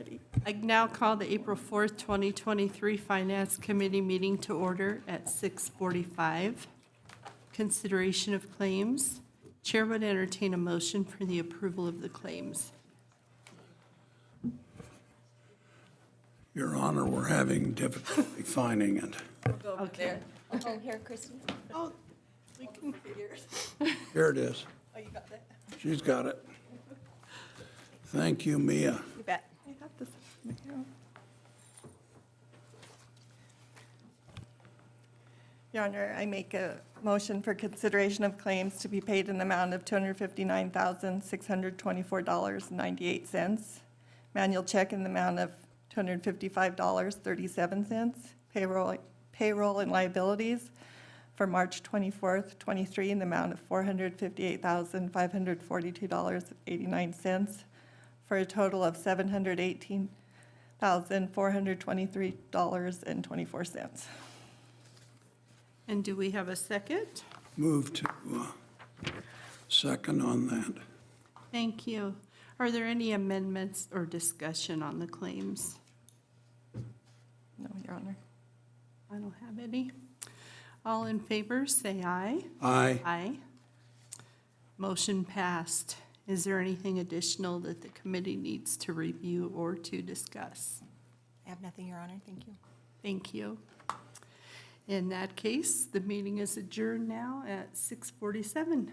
Alrighty. I now call the April 4th, 2023 Finance Committee meeting to order at 6:45. Consideration of claims. Chair would entertain a motion for the approval of the claims. Your Honor, we're having difficulty finding it. Go over Okay. there. Oh, here, Kristen. Oh, we can, Here it is. Oh, you got that? She's got it. Thank you, Mia. You bet. I got this. Your Honor, I make a motion for consideration of claims to be paid in the amount of $259,624.98. Manual check in the amount of $255.37. Payroll and liabilities for March 24th, 23 in the amount of $458,542.89 for a total of $718,423.24. And do we have a second? Move to second on that. Thank you. Are there any amendments or discussion on the claims? No, Your Honor. I don't have any. All in favor, say aye. Aye. Aye. Motion passed. Is there anything additional that the committee needs to review or to discuss? I have nothing, Your Honor. Thank you. Thank you. In that case, the meeting is adjourned now at 6:47.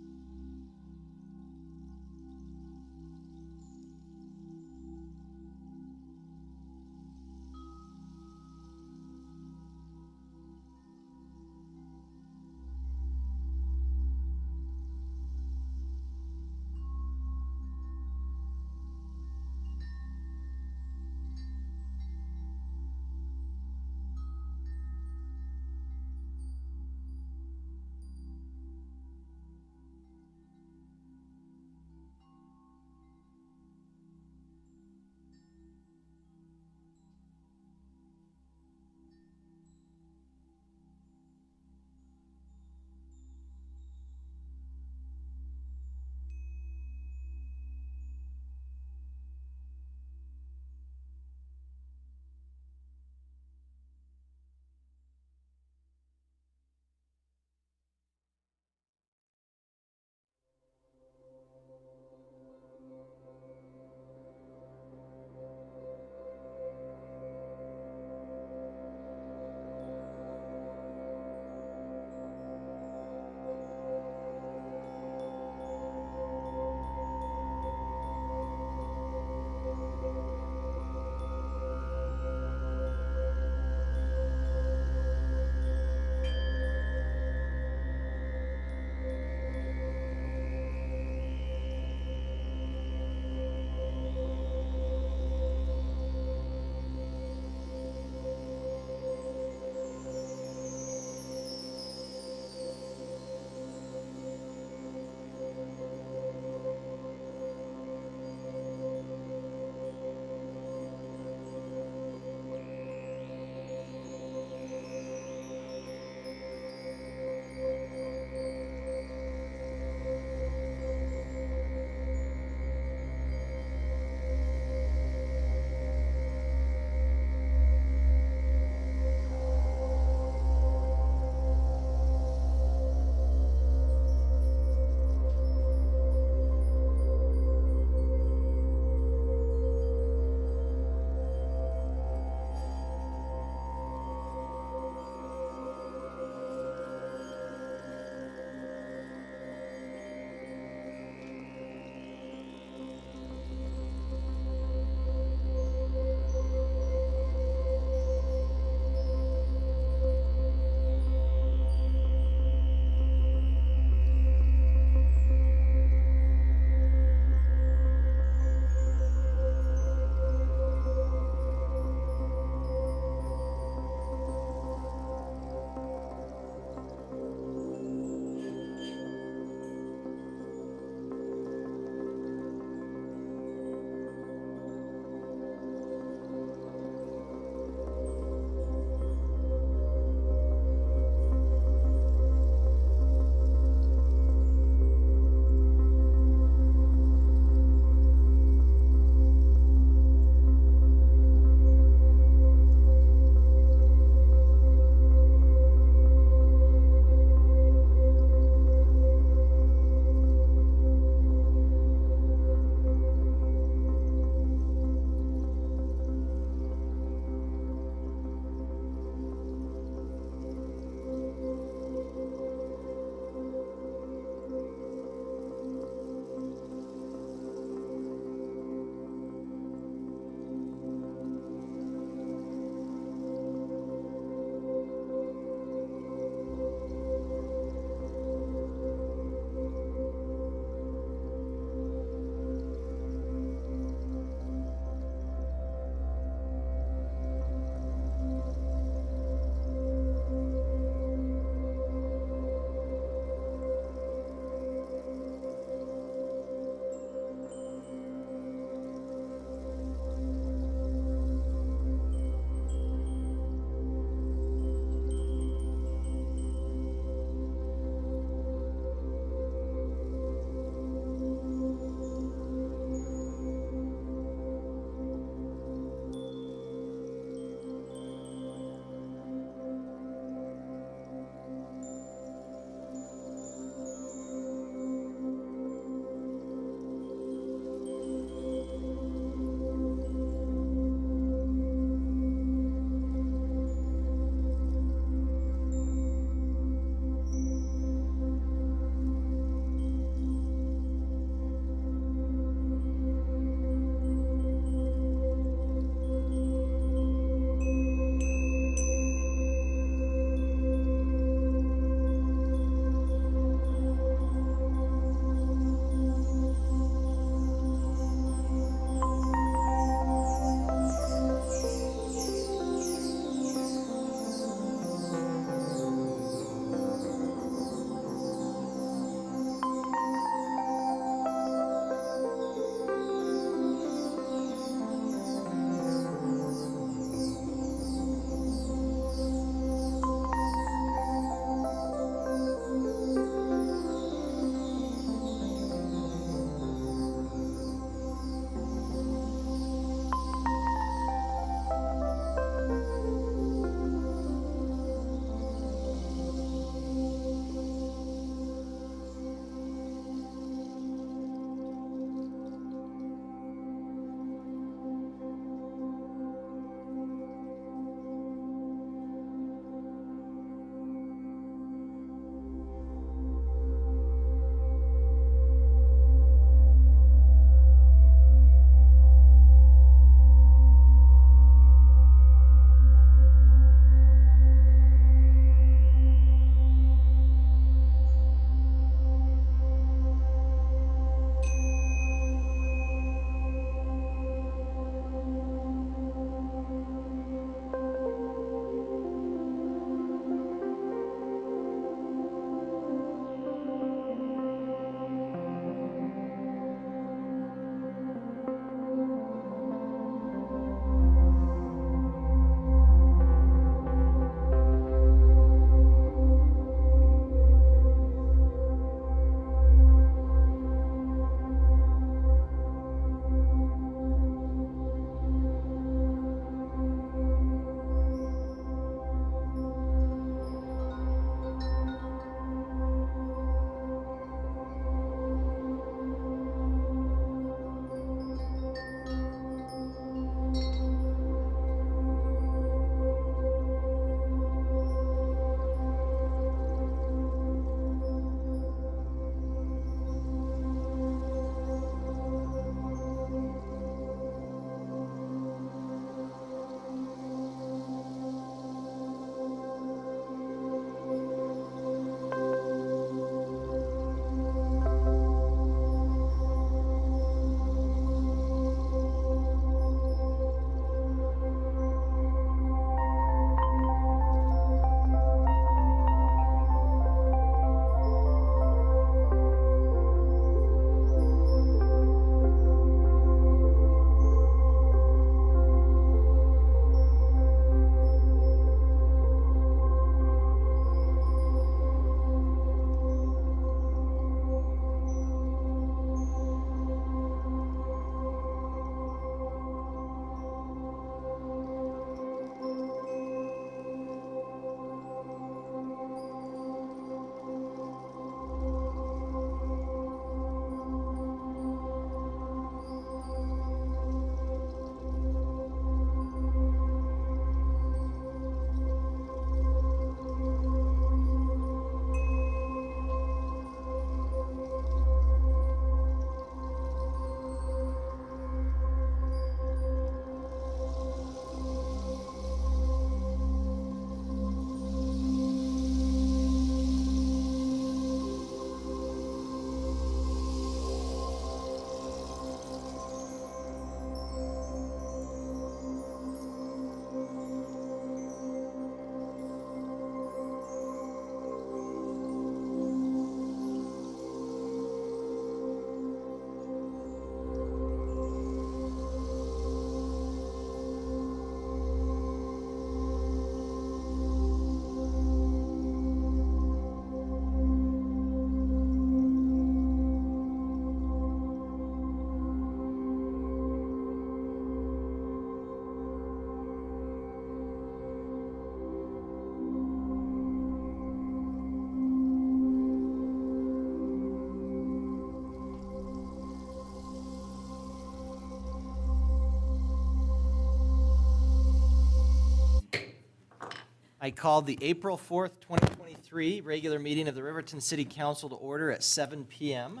I called the April 4th, 2023 regular meeting of the Riverton City Council to order at 7 p.m.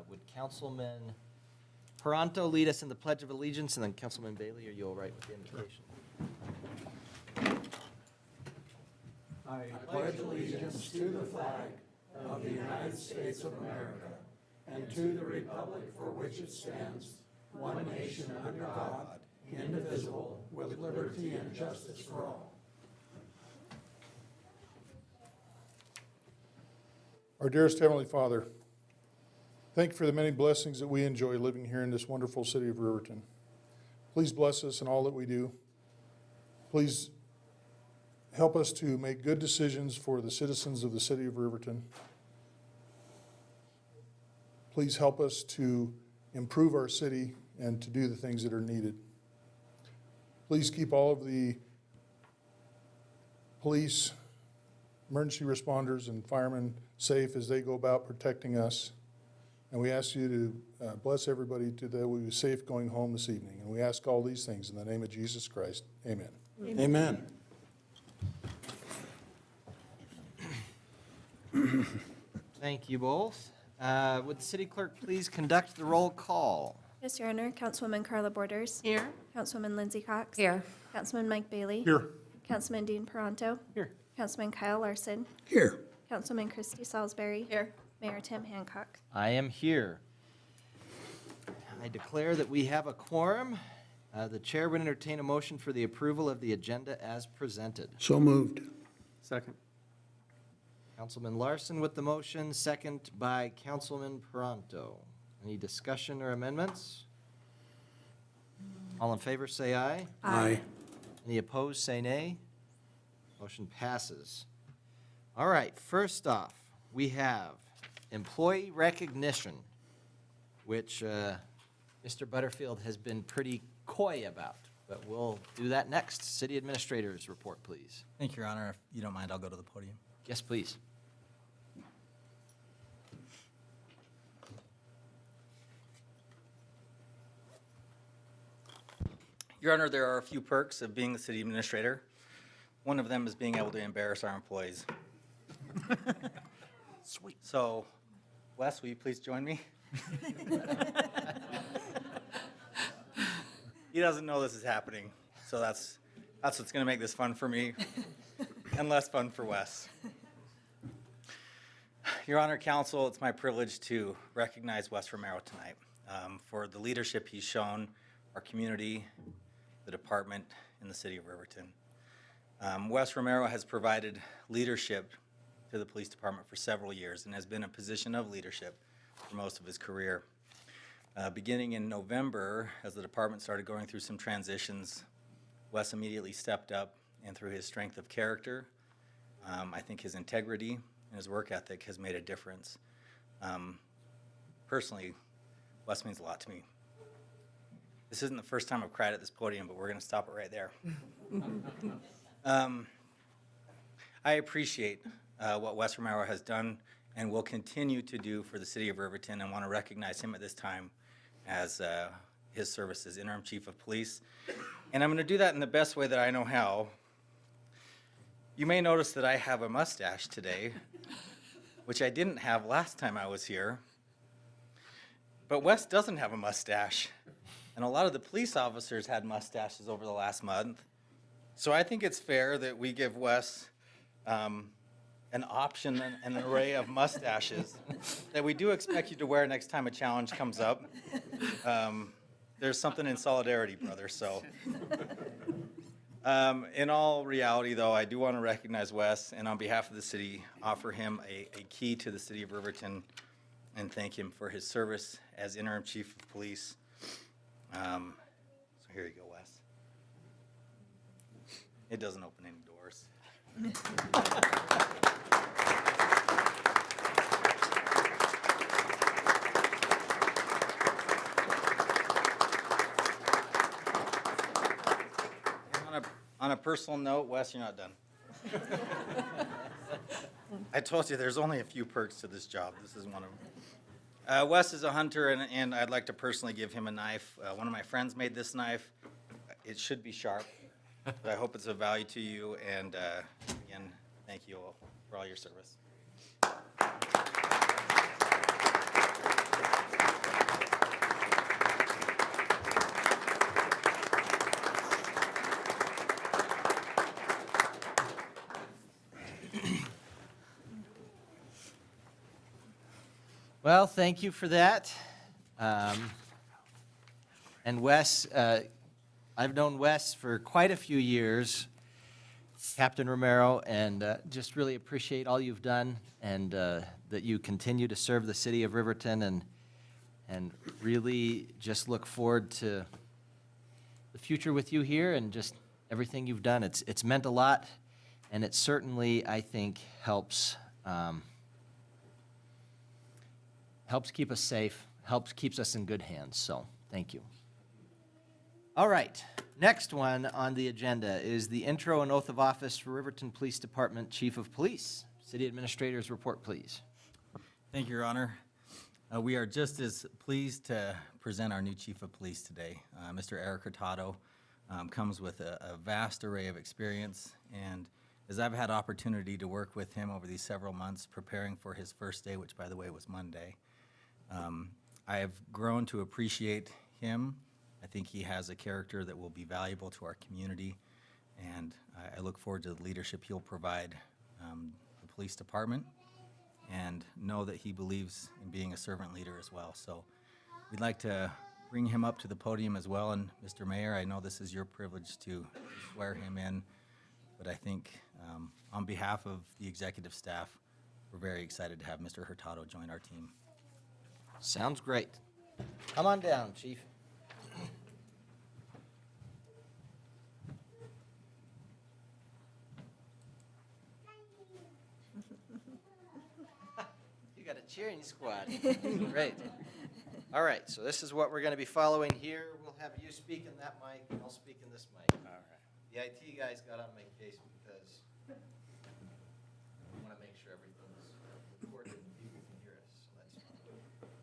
Would Councilman Paranto lead us in the Pledge of Allegiance, and then Councilman Bailey, are you all right with the invitation? Our dearest Heavenly Father, thank you for the many blessings that we enjoy living here in this wonderful city of Riverton. Please bless us in all that we do. Please help us to make good decisions for the citizens of the city of Riverton. Please help us to improve our city and to do the things that are needed. Please keep all of the police, emergency responders, and firemen safe as they go about protecting us. And we ask you to bless everybody to that we be safe going home this evening. And we ask all these things in the name of Jesus Christ. Amen. Amen. Thank you both. Would the city clerk please conduct the roll call? Yes, Your Honor. Councilwoman Carla Borders. Here. Councilwoman Lindsay Cox. Here. Councilman Mike Bailey. Here. Councilman Dean Peranto. Here. Councilman Kyle Larson. Here. Councilman Christy Salisbury. Here. Mayor Tim Hancock. I am here. I declare that we have a quorum. The chair would entertain a motion for the approval of the agenda as presented. So moved. Second. Councilman Larson with the motion, second by Councilman Paranto. Any discussion or amendments? All in favor, say aye. Aye. Any opposed, say nay. Motion passes. All right, first off, we have employee recognition, which Mr. Butterfield has been pretty coy about, but we'll do that next. City Administrator's report, please. Thank you, Your Honor. If you don't mind, I'll go to the podium. Yes, please. Your Honor, there are a few perks of being the city administrator. One of them is being able to embarrass our employees. Sweet. So, Wes, will you please join me? He doesn't know this is happening, so that's what's going to make this fun for me and less fun for Wes. Your Honor, Council, it's my privilege to recognize Wes Romero tonight for the leadership he's shown our community, the department, in the city of Riverton. Wes Romero has provided leadership to the police department for several years and has been in a position of leadership for most of his career. Beginning in November, as the department started going through some transitions, Wes immediately stepped up, and through his strength of character, I think his integrity and his work ethic has made a difference. Personally, Wes means a lot to me. This isn't the first time I've cried at this podium, but we're going to stop it right there. I appreciate what Wes Romero has done and will continue to do for the city of Riverton, and want to recognize him at this time as his service as interim chief of police. And I'm going to do that in the best way that I know how. You may notice that I have a mustache today, which I didn't have last time I was here. But Wes doesn't have a mustache. And a lot of the police officers had mustaches over the last month. So I think it's fair that we give Wes an option and an array of mustaches that we do expect you to wear next time a challenge comes up. There's something in solidarity, brother, so. In all reality, though, I do want to recognize Wes, and on behalf of the city, offer him a key to the city of Riverton and thank him for his service as interim chief of police. So here you go, Wes. It doesn't open any doors. On a personal note, Wes, you're not done. I told you there's only a few perks to this job. This is one of them. Wes is a hunter, and I'd like to personally give him a knife. One of my friends made this knife. It should be sharp. But I hope it's of value to you, and again, thank you all for all your service. Well, thank you for that. And Wes, I've known Wes for quite a few years, Captain Romero, and just really appreciate all you've done, and that you continue to serve the city of Riverton, and really just look forward to the future with you here and just everything you've done. It's meant a lot, and it certainly, I think, helps keep us safe, keeps us in good hands, so thank you. All right, next one on the agenda is the intro and oath of office for Riverton Police Department Chief of Police. City Administrator's report, please. Thank you, Your Honor. We are just as pleased to present our new Chief of Police today. Mr. Eric Hurtado comes with a vast array of experience, and as I've had opportunity to work with him over these several months preparing for his first day, which by the way was Monday, I have grown to appreciate him. I think he has a character that will be valuable to our community, and I look forward to the leadership he'll provide the police department, and know that he believes in being a servant leader as well. So we'd like to bring him up to the podium as well, and Mr. Mayor, I know this is your privilege to swear him in, but I think on behalf of the executive staff, we're very excited to have Mr. Hurtado join our team. Sounds great. Come on down, Chief. You got a cheering squad. Great. All right, so this is what we're going to be following here. We'll have you speak in that mic, and I'll speak in this mic. All right. The IT guys got on my case because we want to make sure everything's recorded and people can hear us. So let's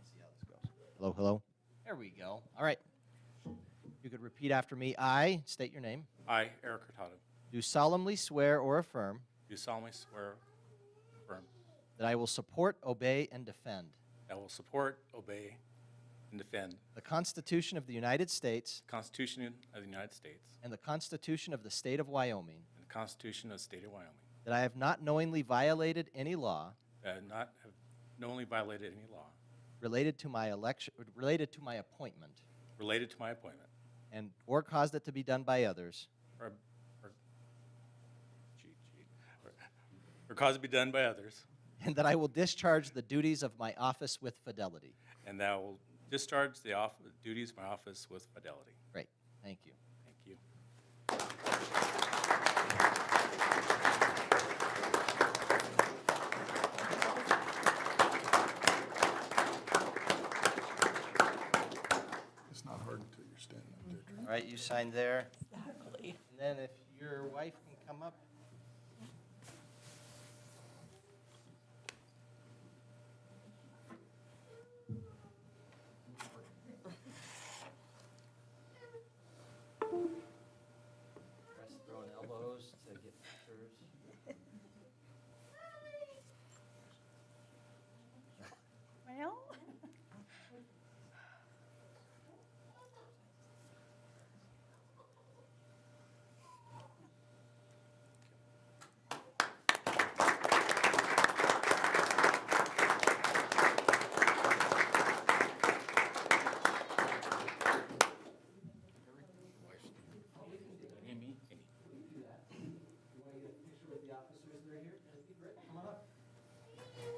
see how this goes. Hello, hello. There we go. All right. You could repeat after me. I state your name. I, Eric Hurtado, Do solemnly swear or affirm do solemnly swear, affirm, that I will support, obey, and defend that I will support, obey, and defend the Constitution of the United States the Constitution of the United States and the Constitution of the State of Wyoming, and the Constitution of the State of Wyoming, that I have not knowingly violated any law that I have not have knowingly violated any law related to my appointment, related to my appointment, and or caused it to be done by others, or cause it to be done by others, and that I will discharge the duties of my office with fidelity. and that I will discharge the duties of my office with fidelity. Great. Thank you. Thank you. It's not hard until you're standing up there. All right, you signed there. Exactly. And then if your wife can come up. Press throwing elbows to get pictures. Well.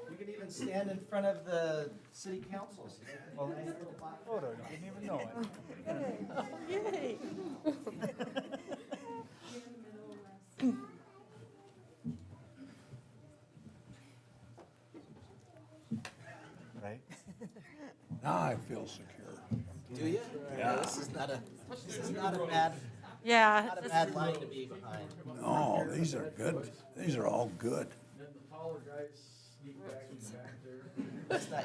You can even stand in front of the city council. Photo, you didn't even know it. Yay. Right? Now I feel secure. Do you? Yeah. This is not a bad, Yeah. not a bad line to be behind. No, these are good. These are all good.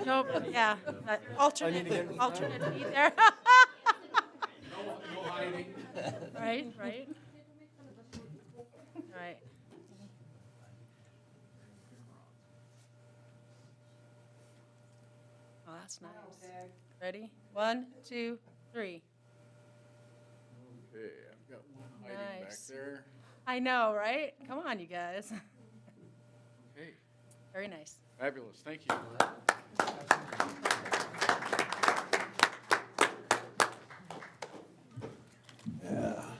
Nope, yeah, alternate be there. Right, right. right. Oh, that's nice. Ready? 1, 2, 3. Okay, I've got one hiding back Nice. there. I know, right? Come on, you guys. Okay, Very nice. fabulous, thank you.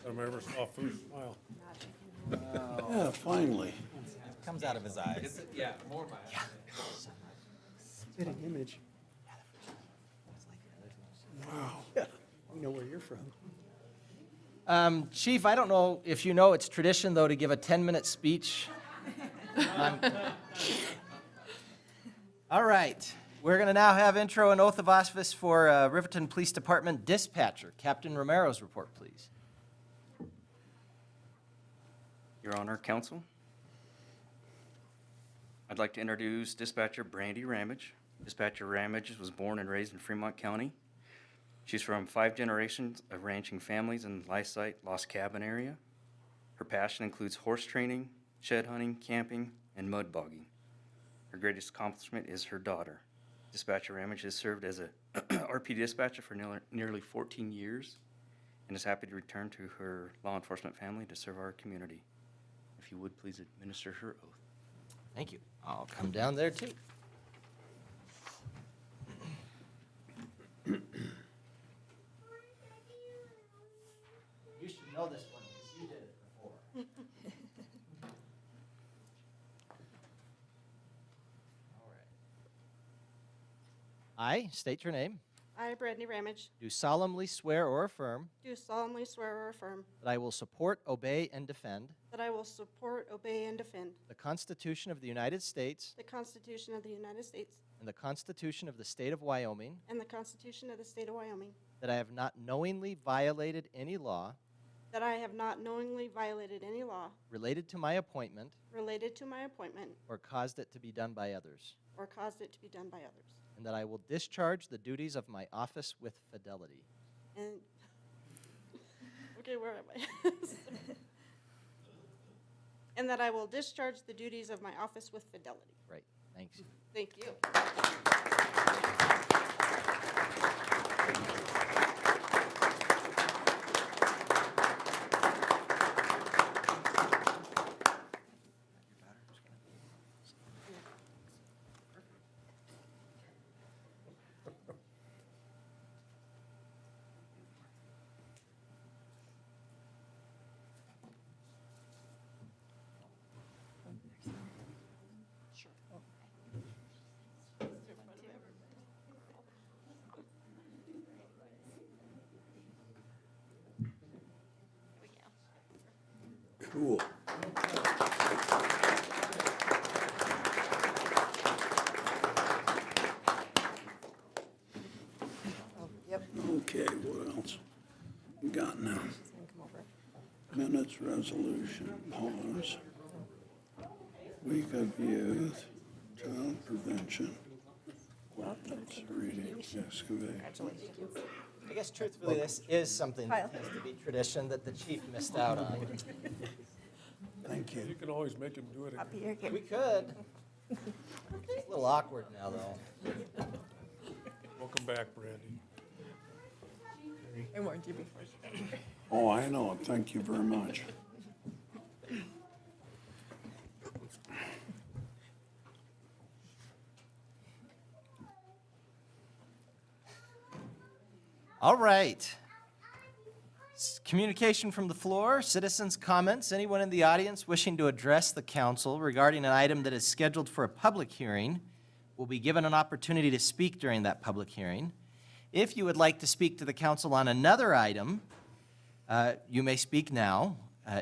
I've ever saw food smile. Yeah, finally. Comes out of his eyes. Spitting image. Wow. We know where you're from. Chief, I don't know if you know, it's tradition, though, to give a 10-minute speech. All right, we're going to now have intro and oath of office for Riverton Police Department Dispatcher. Captain Romero's report, please. Your Honor, Counsel, I'd like to introduce Dispatcher Brandy Ramage. Dispatcher Ramage was born and raised in Fremont County. She's from 5 generations of ranching families in the Lysite, Lost Cabin area. Her passion includes horse training, shed hunting, camping, and mud bogging. Her greatest accomplishment is her daughter. Dispatcher Ramage has served as a RP dispatcher for nearly 14 years and is happy to return to her law enforcement family to serve our community. If you would, please administer her oath. Thank you. I'll come down there, too. You should know this one because you did it before. All right. I state your name. I, Brandy Ramage, Do solemnly swear or affirm do solemnly swear or affirm that I will support, obey, and defend that I will support, obey, and defend the Constitution of the United States the Constitution of the United States and the Constitution of the State of Wyoming, and the Constitution of the State of Wyoming, that I have not knowingly violated any law that I have not knowingly violated any law related to my appointment related to my appointment or caused it to be done by others, or caused it to be done by others, and that I will discharge the duties of my office with fidelity. and, okay, where am I? And that I will discharge the duties of my office with fidelity. Right, thanks. Thank you. Cool. Okay, what else we got now? Minutes, resolution, pause. Week of Youth, Child Prevention, ordinance, reading, excavation. I guess truthfully, this is something that has to be tradition that the chief missed out on. Thank you. You can always make him do it. We could. It's a little awkward now, though. Welcome back, Brandy. I warned you before. Oh, I know, thank you very much. All right. Communication from the floor, citizens' comments. Anyone in the audience wishing to address the council regarding an item that is scheduled for a public hearing will be given an opportunity to speak during that public hearing. If you would like to speak to the council on another item, you may speak now.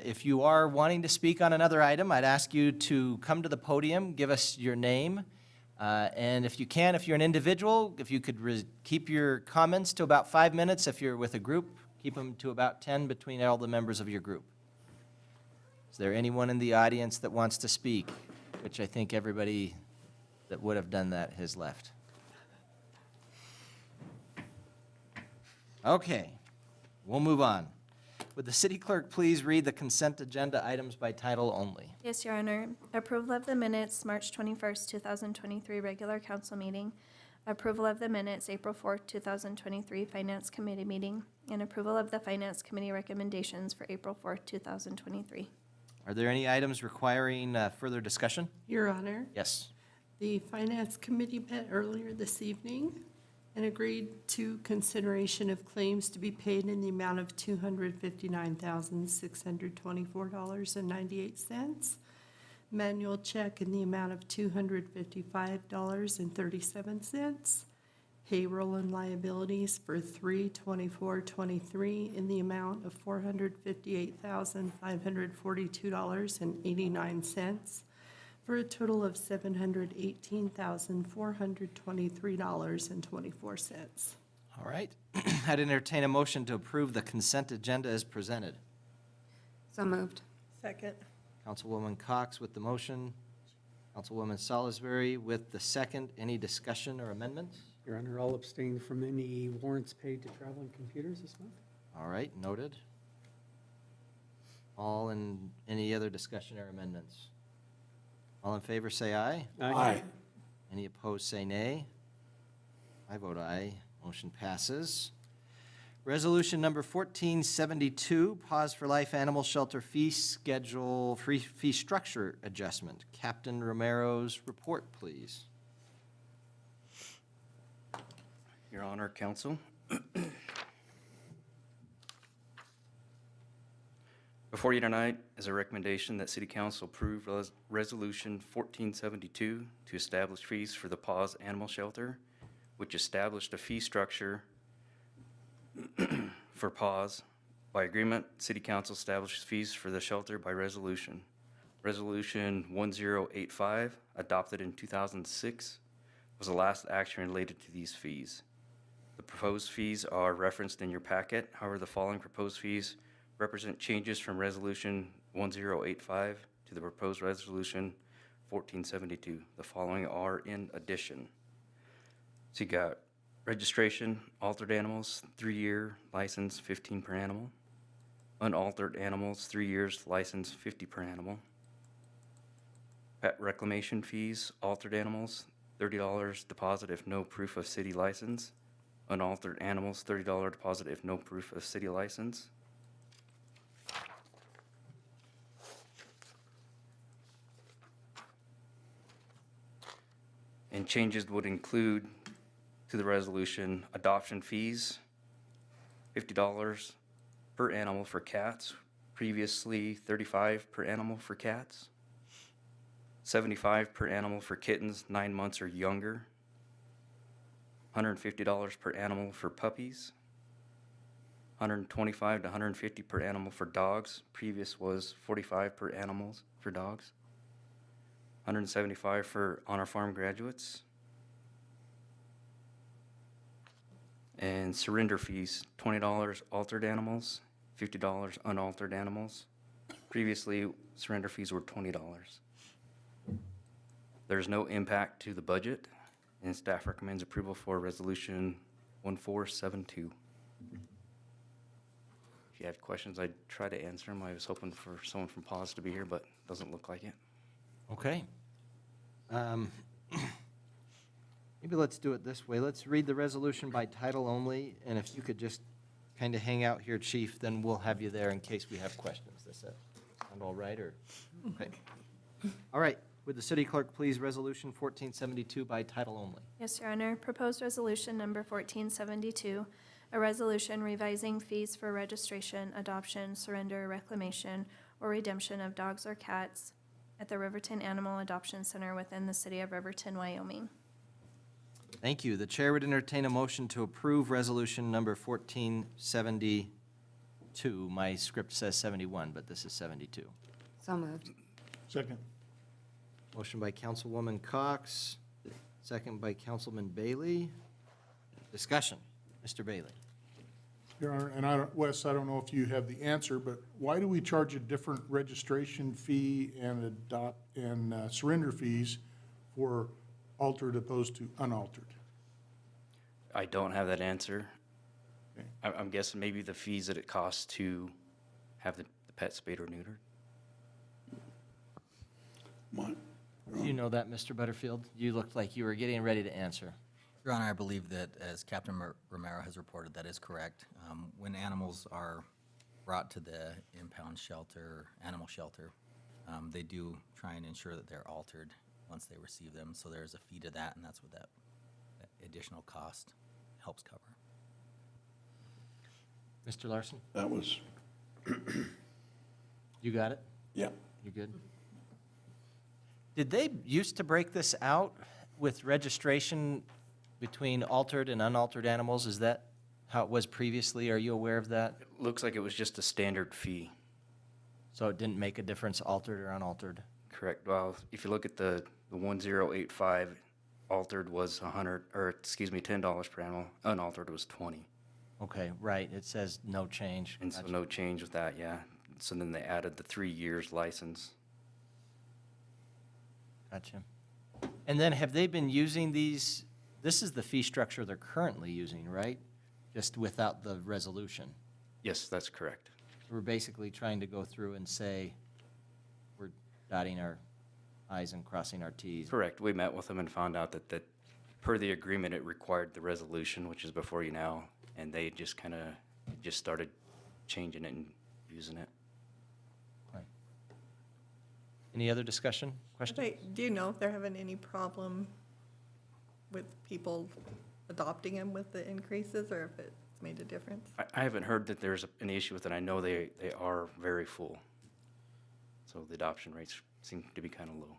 If you are wanting to speak on another item, I'd ask you to come to the podium, give us your name, and if you can, if you're an individual, if you could keep your comments to about 5 minutes. If you're with a group, keep them to about 10 between all the members of your group. Is there anyone in the audience that wants to speak? Which I think everybody that would have done that has left. Okay, we'll move on. Would the city clerk please read the consent agenda items by title only? Yes, Your Honor. Approval of the minutes, March 21st, 2023, regular council meeting. Approval of the minutes, April 4th, 2023, Finance Committee meeting. And approval of the Finance Committee recommendations for April 4th, 2023. Are there any items requiring further discussion? Your Honor, Yes. the Finance Committee met earlier this evening and agreed to consideration of claims to be paid in the amount of $259,624.98. Manual check in the amount of $255.37. Payroll and liabilities for 3/24/23 in the amount of $458,542.89, for a total of $718,423.24. All right. I'd entertain a motion to approve the consent agenda as presented. So moved. Second. Councilwoman Cox with the motion, Councilwoman Salisbury with the second. Any discussion or amendments? Your Honor, I'll abstain from any warrants paid to traveling computers this month. All right, noted. All in, any other discussion or amendments? All in favor, say aye. Aye. Any opposed, say nay. I vote aye. Motion passes. Resolution number 1472, Pause for Life Animal Shelter Fee Schedule, fee structure adjustment. Captain Romero's report, please. Your Honor, Council. Before you tonight is a recommendation that City Council approve Resolution 1472 to establish fees for the PAWS Animal Shelter, which established a fee structure for PAWS. By agreement, City Council establishes fees for the shelter by resolution. Resolution 1085, adopted in 2006, was the last action related to these fees. The proposed fees are referenced in your packet. However, the following proposed fees represent changes from Resolution 1085 to the proposed Resolution 1472. The following are in addition. So you got registration, altered animals, 3-year license, 15 per animal. Unaltered animals, 3 years, license, 50 per animal. Pet reclamation fees, altered animals, $30 deposit if no proof of city license. Unaltered animals, $30 deposit if no proof of city license. And changes would include to the resolution, adoption fees, $50 per animal for cats, previously $35 per animal for cats, $75 per animal for kittens 9 months or younger, $150 per animal for puppies, $125 to $150 per animal for dogs, previous was $45 per animals for dogs, $175 for on our farm graduates, and surrender fees, $20 altered animals, $50 unaltered animals. Previously, surrender fees were $20. There's no impact to the budget, and staff recommends approval for Resolution 1472. If you have questions, I'd try to answer them. I was hoping for someone from PAWS to be here, but doesn't look like it. Okay. Maybe let's do it this way. Let's read the resolution by title only, and if you could just kind of hang out here, Chief, then we'll have you there in case we have questions. Does that sound all right, or? Okay. All right. Would the city clerk please Resolution 1472 by title only? Yes, Your Honor. Proposed resolution number 1472, a resolution revising fees for registration, adoption, surrender, reclamation, or redemption of dogs or cats at the Riverton Animal Adoption Center within the city of Riverton, Wyoming. Thank you. The chair would entertain a motion to approve resolution number 1472. My script says 71, but this is 72. So moved. Second. Motion by Councilwoman Cox, second by Councilman Bailey. Discussion. Mr. Bailey. Your Honor, and Wes, I don't know if you have the answer, but why do we charge a different registration fee and surrender fees for altered opposed to unaltered? I don't have that answer. Okay. I'm guessing maybe the fees that it costs to have the pet spayed or neutered. Do you know that, Mr. Butterfield? You looked like you were getting ready to answer. Your Honor, I believe that, as Captain Romero has reported, that is correct. When animals are brought to the impound shelter, animal shelter, they do try and ensure that they're altered once they receive them. So there's a fee to that, and that's what that additional cost helps cover. Mr. Larson? That was, You got it? yeah. You good? Did they used to break this out with registration between altered and unaltered animals? Is that how it was previously? Are you aware of that? It looks like it was just a standard fee. So it didn't make a difference, altered or unaltered? Correct. Well, if you look at the 1085, altered was $10 per animal. Unaltered was 20. Okay, right. It says no change. And so no change with that, yeah. So then they added the 3 years license. Gotcha. And then have they been using these, this is the fee structure they're currently using, right? Just without the resolution. Yes, that's correct. We're basically trying to go through and say, we're dotting our i's and crossing our t's. Correct. We met with them and found out that per the agreement, it required the resolution, which is before you now, and they just kind of just started changing it and using it. Right. Any other discussion, questions? Do you know if they're having any problem with people adopting them with the increases, or if it's made a difference? I haven't heard that there's an issue with it. I know they are very full. So the adoption rates seem to be kind of low.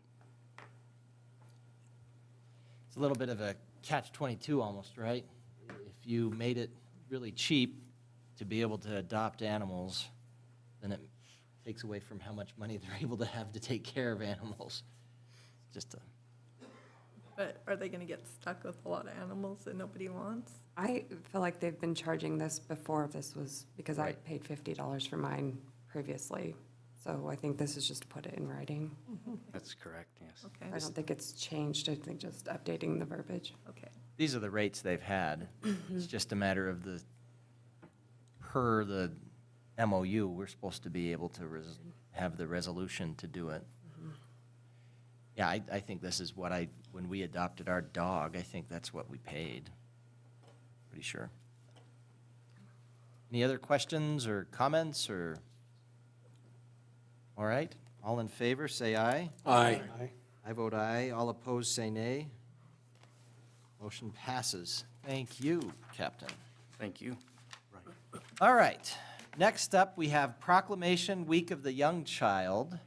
It's a little bit of a catch-22 almost, right? If you made it really cheap to be able to adopt animals, then it takes away from how much money they're able to have to take care of animals. Just a, But are they gonna get stuck with a lot of animals that nobody wants? I feel like they've been charging this before this was, because I Right. paid $50 for mine previously. So I think this is just to put it in writing. That's correct, yes. Okay, I don't think it's changed. I think just updating the verbiage. okay. these are the rates they've had. It's just a matter of the, per the MOU, we're supposed to be able to have the resolution to do it. Yeah, I think this is what when we adopted our dog, I think that's what we paid. Pretty sure. Any other questions or comments or? All right, all in favor, say aye. Aye. I vote aye. All opposed, say nay. Motion passes. Thank you, Captain. Thank you. All right, next up, we have Proclamation Week of the Young Child.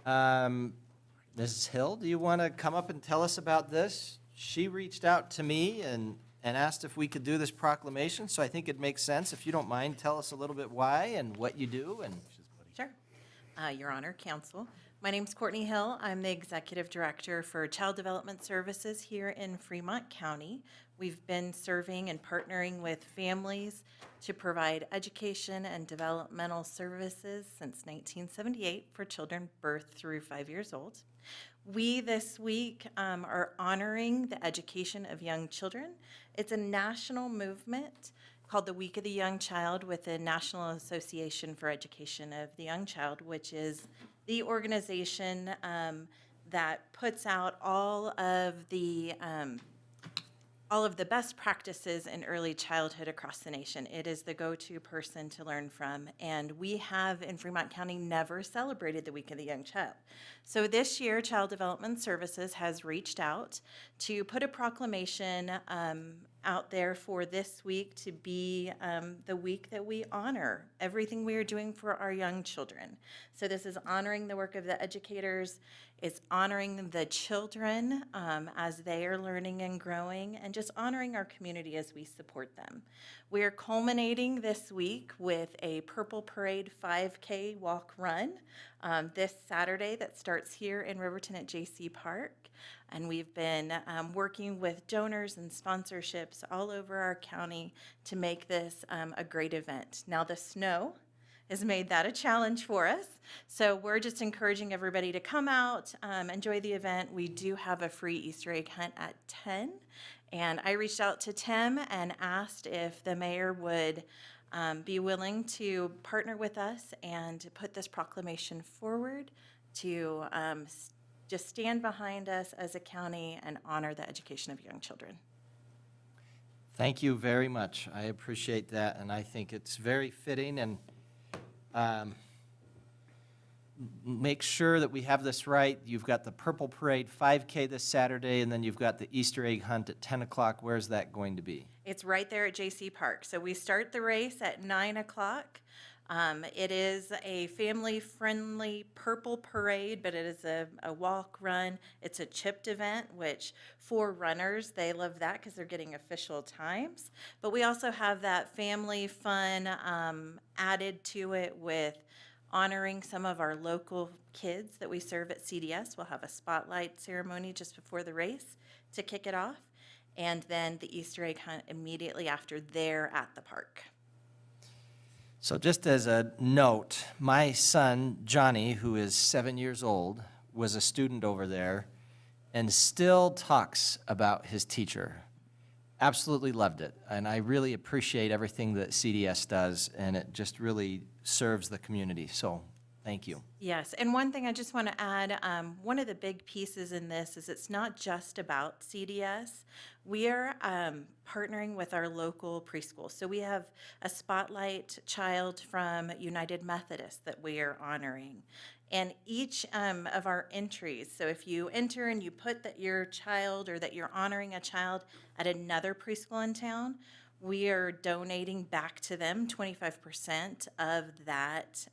Mrs. Hill, do you want to come up and tell us about this? She reached out to me and asked if we could do this proclamation, so I think it makes sense. If you don't mind, tell us a little bit why and what you do and. Sure. Your Honor, Counsel. My name's Courtney Hill. I'm the Executive Director for Child Development Services here in Fremont County. We've been serving and partnering with families to provide education and developmental services since 1978 for children birth through 5 years old. We this week are honoring the education of young children. It's a national movement called the Week of the Young Child with the National Association for Education of the Young Child, which is the organization that puts out all of the best practices in early childhood across the nation. It is the go-to person to learn from, and we have in Fremont County never celebrated the Week of the Young Child. So this year, Child Development Services has reached out to put a proclamation out there for this week to be the week that we honor everything we are doing for our young children. So this is honoring the work of the educators, it's honoring the children as they are learning and growing, and just honoring our community as we support them. We are culminating this week with a Purple Parade 5K walk run this Saturday that starts here in Riverton at JC Park. And we've been working with donors and sponsorships all over our county to make this a great event. Now the snow has made that a challenge for us. So we're just encouraging everybody to come out, enjoy the event. We do have a free Easter egg hunt at 10. And I reached out to Tim and asked if the mayor would be willing to partner with us and put this proclamation forward to just stand behind us as a county and honor the education of young children. Thank you very much. I appreciate that, and I think it's very fitting, and make sure that we have this right. You've got the Purple Parade 5K this Saturday, and then you've got the Easter egg hunt at 10 o'clock. Where's that going to be? It's right there at JC Park. So we start the race at 9 o'clock. It is a family-friendly purple parade, but it is a walk run. It's a chipped event, which for runners, they love that because they're getting official times. But we also have that family fun added to it with honoring some of our local kids that we serve at CDS. We'll have a spotlight ceremony just before the race to kick it off, and then the Easter egg hunt immediately after there at the park. So just as a note, my son, Johnny, who is 7 years old, was a student over there and still talks about his teacher. Absolutely loved it, and I really appreciate everything that CDS does, and it just really serves the community, so thank you. Yes, and one thing I just want to add, one of the big pieces in this is it's not just about CDS. We are partnering with our local preschool. So we have a spotlight child from United Methodist that we are honoring. And each of our entries, so if you enter and you put that your child or that you're honoring a child at another preschool in town, we are donating back to them 25% of that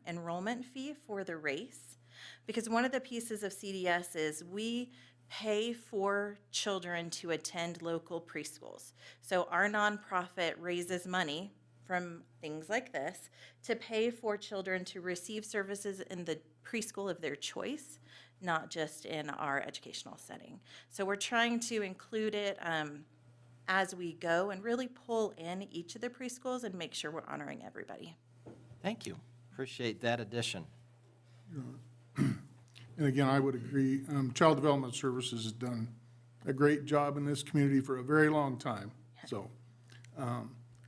enrollment fee for the race. Because one of the pieces of CDS is we pay for children to attend local preschools. So our nonprofit raises money from things like this to pay for children to receive services in the preschool of their choice, not just in our educational setting. So we're trying to include it as we go and really pull in each of the preschools and make sure we're honoring everybody. Thank you. Appreciate that addition. And again, I would agree. Child Development Services has done a great job in this community for a very long time. So,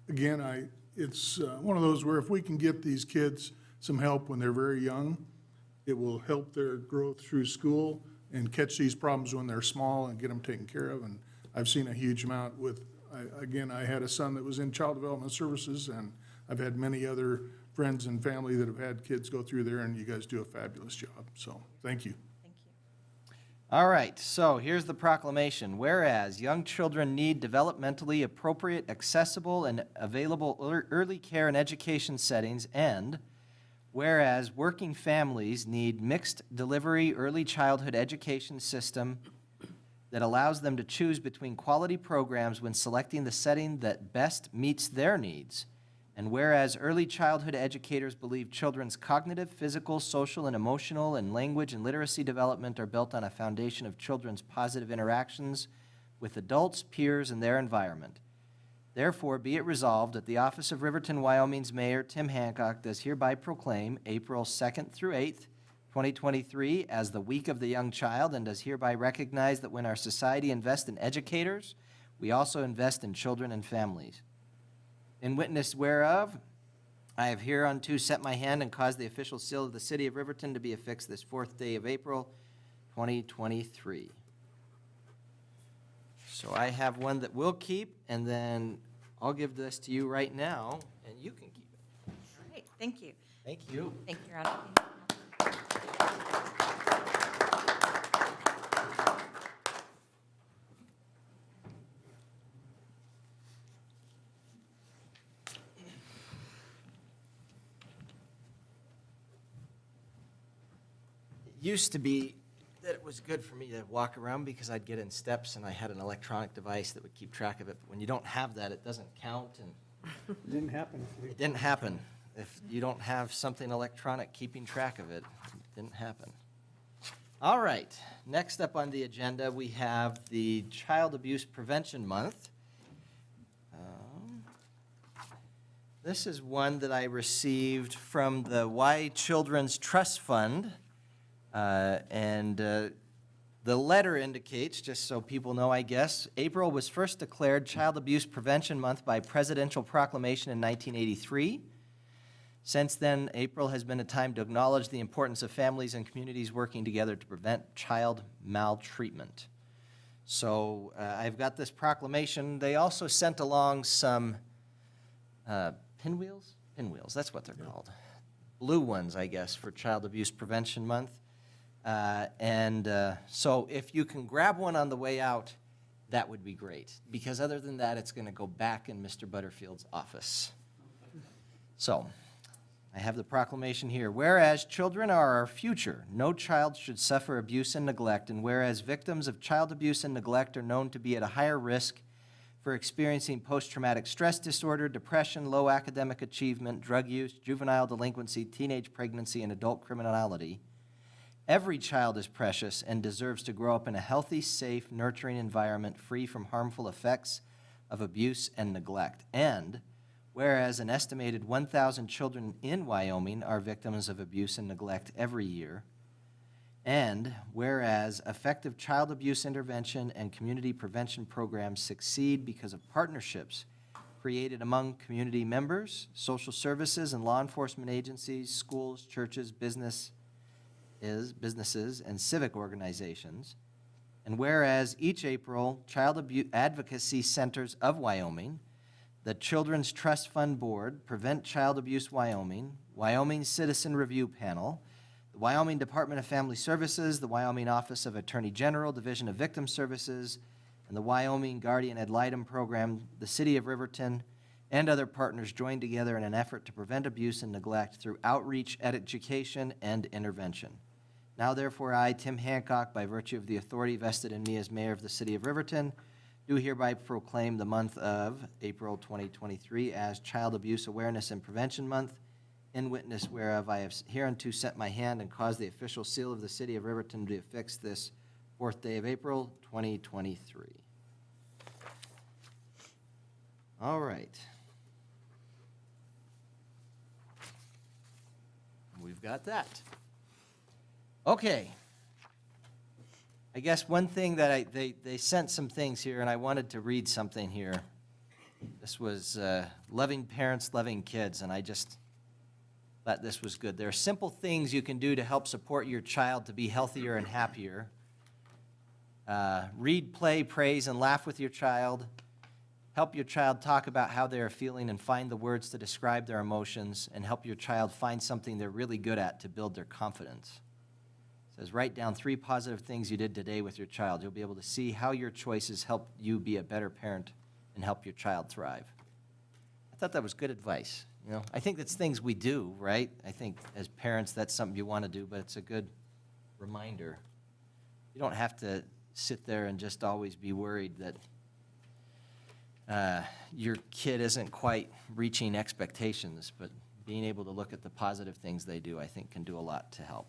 again, it's one of those where if we can get these kids some help when they're very young, it will help their growth through school and catch these problems when they're small and get them taken care of. And I've seen a huge amount with, I had a son that was in Child Development Services, and I've had many other friends and family that have had kids go through there, and you guys do a fabulous job. So, thank you. Thank you. All right, so here's the proclamation. Whereas young children need developmentally appropriate, accessible, and available early care and education settings, and whereas working families need mixed delivery early childhood education system that allows them to choose between quality programs when selecting the setting that best meets their needs. And whereas early childhood educators believe children's cognitive, physical, social, and emotional, and language and literacy development are built on a foundation of children's positive interactions with adults, peers, and their environment. Therefore, be it resolved that the office of Riverton, Wyoming's Mayor Tim Hancock does hereby proclaim April 2nd through 8th, 2023 as the Week of the Young Child, and does hereby recognize that when our society invests in educators, we also invest in children and families. In witness whereof, I have hereunto set my hand and caused the official seal of the city of Riverton to be affixed this 4th day of April, 2023. So I have one that we'll keep, and then I'll give this to you right now, and you can keep it. All right, thank you. Thank you. Thank you, Your Honor. Used to be that it was good for me to walk around because I'd get in steps and I had an electronic device that would keep track of it. But when you don't have that, it doesn't count, and It didn't happen. it didn't happen. If you don't have something electronic keeping track of it, it didn't happen. All right, next up on the agenda, we have the Child Abuse Prevention Month. This is one that I received from the Why Children's Trust Fund. And The letter indicates, just so people know, I guess, April was first declared Child Abuse Prevention Month by presidential proclamation in 1983. Since then, April has been a time to acknowledge the importance of families and communities working together to prevent child maltreatment. So I've got this proclamation. They also sent along some pinwheels? Pinwheels, that's what they're called. Blue ones, I guess, for Child Abuse Prevention Month. So if you can grab one on the way out, that would be great. Because other than that, it's going to go back in Mr. Butterfield's office. So I have the proclamation here. Whereas children are our future, no child should suffer abuse and neglect, and whereas victims of child abuse and neglect are known to be at a higher risk for experiencing post-traumatic stress disorder, depression, low academic achievement, drug use, juvenile delinquency, teenage pregnancy, and adult criminality, every child is precious and deserves to grow up in a healthy, safe, nurturing environment free from harmful effects of abuse and neglect. And whereas an estimated 1,000 children in Wyoming are victims of abuse and neglect every year, and whereas effective child abuse intervention and community prevention programs succeed because of partnerships created among community members, social services and law enforcement agencies, schools, churches, businesses, and civic organizations, and whereas each April, child abuse advocacy centers of Wyoming, the Children's Trust Fund Board, Prevent Child Abuse Wyoming, Wyoming Citizen Review Panel, the Wyoming Department of Family Services, the Wyoming Office of Attorney General, Division of Victim Services, and the Wyoming Guardian Ad Litem Program, the City of Riverton, and other partners joined together in an effort to prevent abuse and neglect through outreach, education, and intervention. Now therefore I, Tim Hancock, by virtue of the authority vested in me as mayor of the City of Riverton, do hereby proclaim the month of April 2023 as Child Abuse Awareness and Prevention Month, in witness whereof I have hereunto set my hand and caused the official seal of the City of Riverton to be affixed this 4th day of April, 2023. All right. We've got that. Okay. I guess one thing that they sent some things here, and I wanted to read something here. This was loving parents, loving kids, and I just thought this was good. There are simple things you can do to help support your child to be healthier and happier. Read, play, praise, and laugh with your child. Help your child talk about how they are feeling and find the words to describe their emotions, and help your child find something they're really good at to build their confidence. It says, write down 3 positive things you did today with your child. You'll be able to see how your choices help you be a better parent and help your child thrive. I thought that was good advice. You know, I think that's things we do, right? I think as parents, that's something you want to do, but it's a good reminder. You don't have to sit there and just always be worried that your kid isn't quite reaching expectations, but being able to look at the positive things they do, I think, can do a lot to help.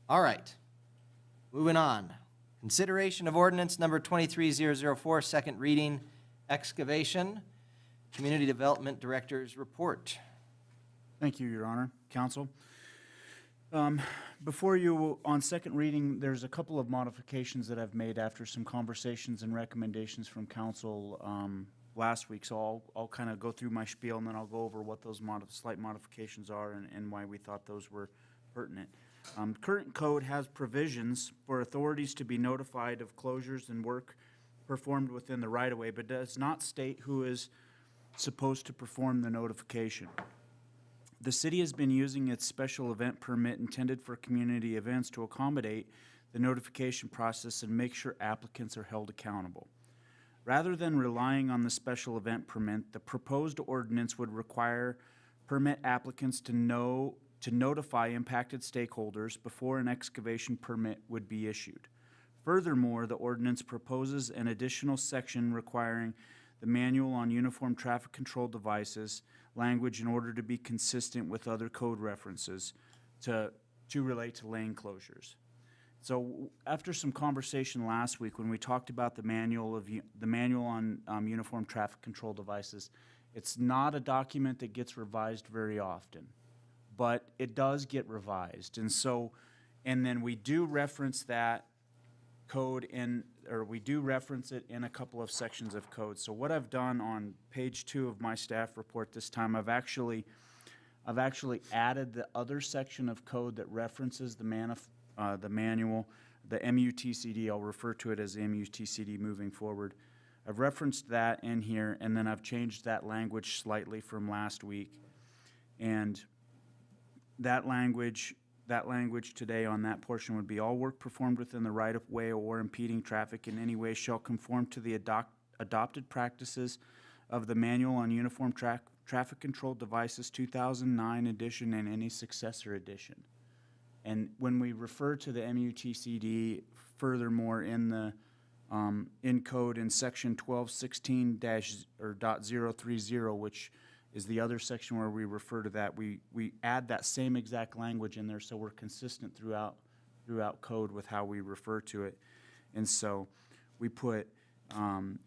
All right, moving on. Consideration of ordinance number 23004, second reading, excavation. Community Development Director's report. Thank you, Your Honor, Council. Before you, on second reading, there's a couple of modifications that I've made after some conversations and recommendations from Council last week. So I'll kind of go through my spiel, and then I'll go over what those slight modifications are and why we thought those were pertinent. Current code has provisions for authorities to be notified of closures and work performed within the right-of-way, but does not state who is supposed to perform the notification. The city has been using its special event permit intended for community events to accommodate the notification process and make sure applicants are held accountable. Rather than relying on the special event permit, the proposed ordinance would require permit applicants to notify impacted stakeholders before an excavation permit would be issued. Furthermore, the ordinance proposes an additional section requiring the manual on uniform traffic control devices language in order to be consistent with other code references to relate to lane closures. So after some conversation last week when we talked about the manual on uniform traffic control devices, it's not a document that gets revised very often, but it does get revised. And then we do reference that code or we do reference it in a couple of sections of code. So what I've done on page 2 of my staff report this time, I've actually added the other section of code that references the manual, the MUTCD. I'll refer to it as the MUTCD moving forward. I've referenced that in here, and then I've changed that language slightly from last week. And that language today on that portion would be all work performed within the right-of-way or impeding traffic in any way shall conform to the adopted practices of the Manual on Uniform Traffic Control Devices 2009 edition and any successor edition. And when we refer to the MUTCD furthermore in code in section 1216-030, which is the other section where we refer to that, we add that same exact language in there so we're consistent throughout code with how we refer to it. And so we put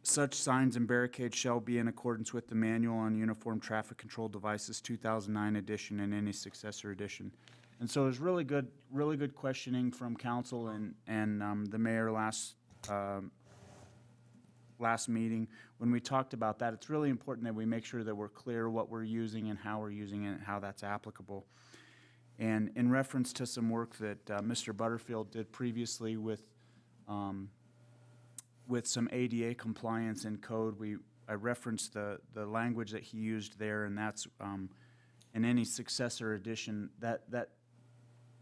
such signs and barricades shall be in accordance with the Manual on Uniform Traffic Control Devices 2009 edition and any successor edition. And so there's really good questioning from council and the mayor last meeting. When we talked about that, it's really important that we make sure that we're clear what we're using and how we're using it and how that's applicable. And in reference to some work that Mr. Butterfield did previously with some ADA compliance in code, I referenced the language that he used there, and that's in any successor edition. That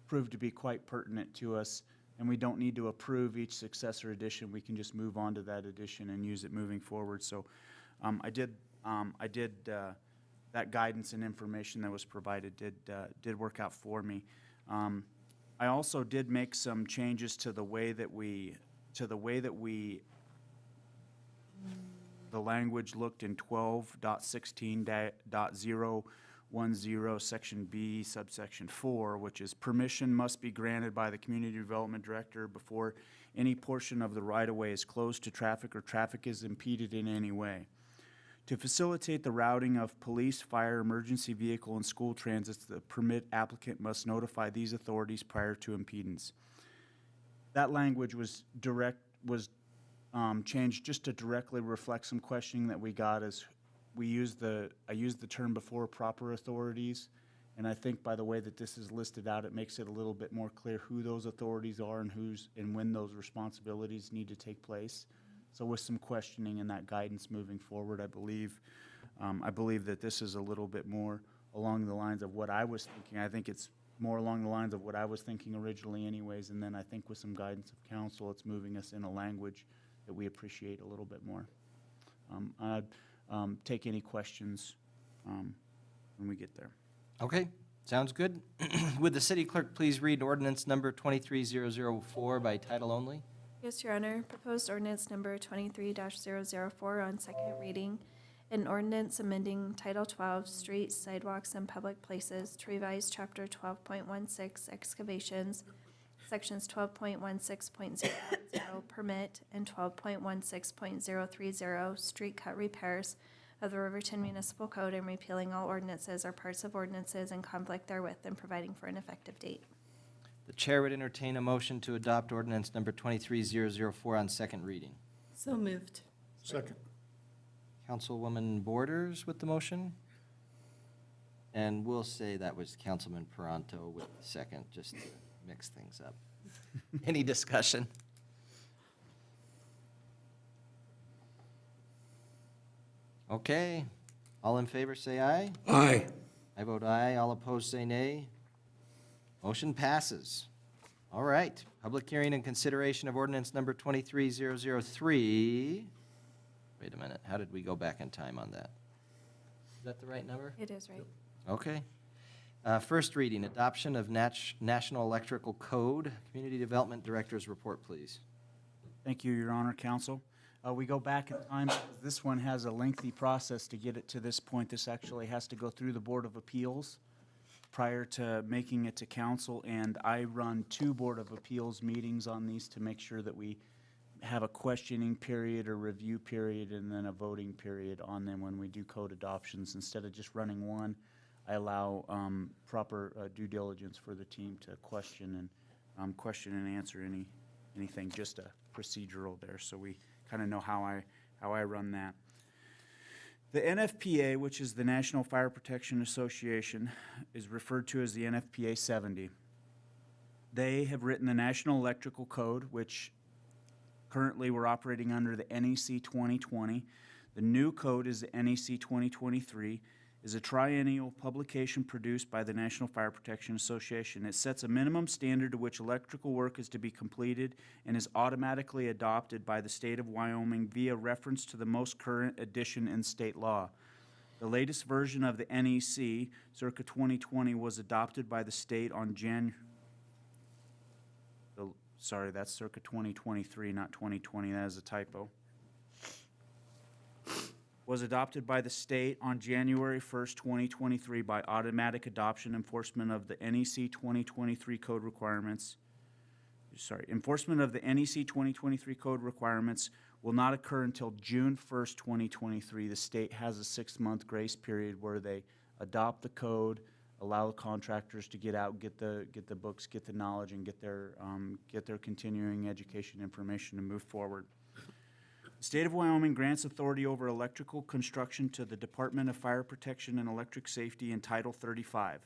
proved to be quite pertinent to us, and we don't need to approve each successor edition. We can just move on to that edition and use it moving forward. So I did that guidance and information that was provided did work out for me. I also did make some changes to the way that the language looked in 12.16.010, section B, subsection 4, which is permission must be granted by the community development director before any portion of the right-of-way is closed to traffic or traffic is impeded in any way. To facilitate the routing of police, fire, emergency vehicle, and school transits, the permit applicant must notify these authorities prior to impedance. That language was changed just to directly reflect some questioning that we got as I used the term before proper authorities, and I think by the way that this is listed out, it makes it a little bit more clear who those authorities are and when those responsibilities need to take place. So with some questioning and that guidance moving forward, I believe that this is a little bit more along the lines of what I was thinking. I think it's more along the lines of what I was thinking originally anyways, and then I think with some guidance of council, it's moving us in a language that we appreciate a little bit more. I'd take any questions when we get there. Okay, sounds good. Would the city clerk please read ordinance number 23004 by title only? Yes, Your Honor. Proposed ordinance number 23-004 on second reading. An ordinance amending Title 12, Streets, Sidewalks, and Public Places to revise Chapter 12.16, Excavations, Sections 12.16.010, Permit, and 12.16.030, Street Cut Repairs of the Riverton Municipal Code, and repealing all ordinances or parts of ordinances in conflict therewith and providing for an effective date. The chair would entertain a motion to adopt ordinance number 23004 on second reading. So moved. Second. Councilwoman Borders with the motion. And we'll say that was Councilman Peranto with the second, just to mix things up. Any discussion? Okay. All in favor, say aye. Aye. I vote aye. All opposed, say nay. Motion passes. All right. Public hearing and consideration of ordinance number 23003. Wait a minute. How did we go back in time on that? Is that the right number? It is right. Okay. First reading, adoption of National Electrical Code. Community Development Director's report, please. Thank you, Your Honor, Council. We go back in time because this one has a lengthy process to get it to this point. This actually has to go through the Board of Appeals prior to making it to council, and I run 2 Board of Appeals meetings on these to make sure that we have a questioning period, a review period, and then a voting period on them when we do code adoptions. Instead of just running one, I allow proper due diligence for the team to question and answer anything, just a procedural there, so we kind of know how I run that. The NFPA, which is the National Fire Protection Association, is referred to as the NFPA 70. They have written the National Electrical Code, which currently we're operating under the NEC 2020. The new code is the NEC 2023, is a triennial publication produced by the National Fire Protection Association. It sets a minimum standard to which electrical work is to be completed and is automatically adopted by the state of Wyoming via reference to the most current edition in state law. The latest version of the NEC, circa 2020, was adopted by the state on sorry, that's circa 2023, not 2020. That is a typo. Was adopted by the state on January 1st, 2023 by automatic adoption enforcement of the NEC 2023 code requirements. Sorry, enforcement of the NEC 2023 code requirements will not occur until June 1st, 2023. The state has a 6-month grace period where they adopt the code, allow the contractors to get out, get the books, get the knowledge, and get their continuing education information to move forward. The state of Wyoming grants authority over electrical construction to the Department of Fire Protection and Electric Safety in Title 35,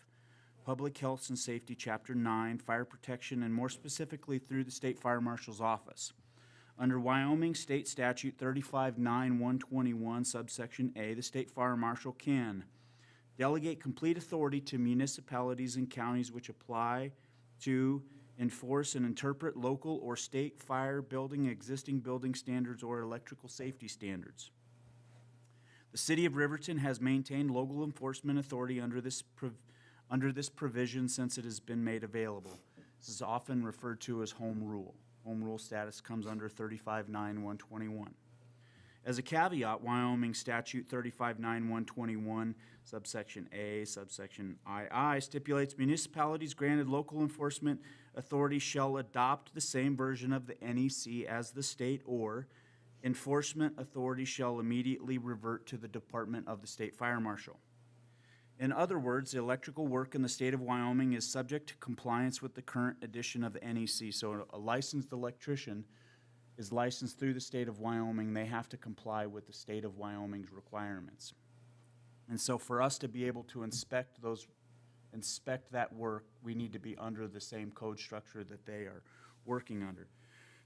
Public Health and Safety, Chapter 9, Fire Protection, and more specifically through the State Fire Marshal's Office. Under Wyoming State Statute 359121, subsection A, the State Fire Marshal can delegate complete authority to municipalities and counties which apply to enforce and interpret local or state fire building, existing building standards, or electrical safety standards. The City of Riverton has maintained local enforcement authority under this provision since it has been made available. This is often referred to as home rule. Home rule status comes under 359121. As a caveat, Wyoming Statute 359121, subsection A, subsection II, stipulates municipalities granted local enforcement authority shall adopt the same version of the NEC as the state, or enforcement authority shall immediately revert to the Department of the State Fire Marshal. In other words, the electrical work in the state of Wyoming is subject to compliance with the current edition of the NEC. So a licensed electrician is licensed through the state of Wyoming. They have to comply with the state of Wyoming's requirements. And so for us to be able to inspect that work, we need to be under the same code structure that they are working under.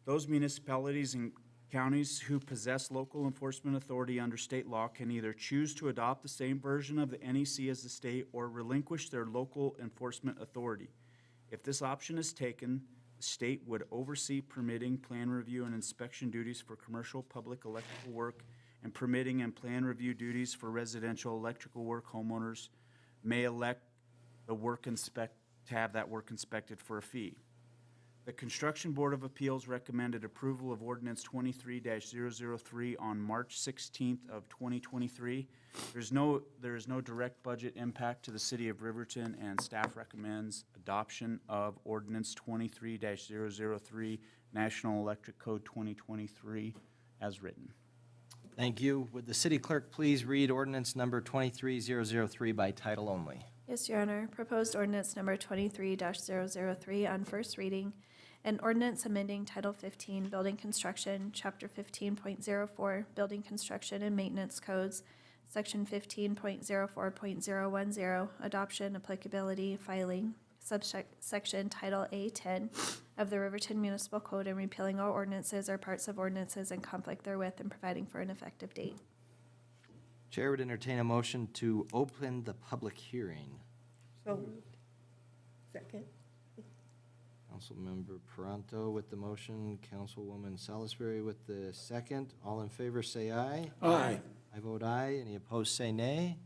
Those municipalities and counties who possess local enforcement authority under state law can either choose to adopt the same version of the NEC as the state or relinquish their local enforcement authority. If this option is taken, the state would oversee permitting, plan review, and inspection duties for commercial public electrical work, and permitting and plan review duties for residential electrical work. Homeowners may elect to have that work inspected for a fee. The Construction Board of Appeals recommended approval of Ordinance 23-003 on March 16th of 2023. There is no direct budget impact to the City of Riverton, and staff recommends adoption of Ordinance 23-003, National Electric Code 2023, as written. Thank you. Would the city clerk please read ordinance number 23003 by title only? Yes, Your Honor. Proposed ordinance number 23-003 on first reading. An ordinance amending Title 15 Building Construction, Chapter 15.04 Building Construction and Maintenance Codes, Section 15.04.010 Adoption, Applicability, Filing, Subsection Title A10 of the Riverton Municipal Code, and repealing all ordinances or parts of ordinances in conflict therewith and providing for an effective date. Chair would entertain a motion to open the public hearing. So, second. Councilmember Paranto with the motion, Councilwoman Salisbury with the second. All in favor, say aye. Aye. I vote aye. Any opposed, say nay.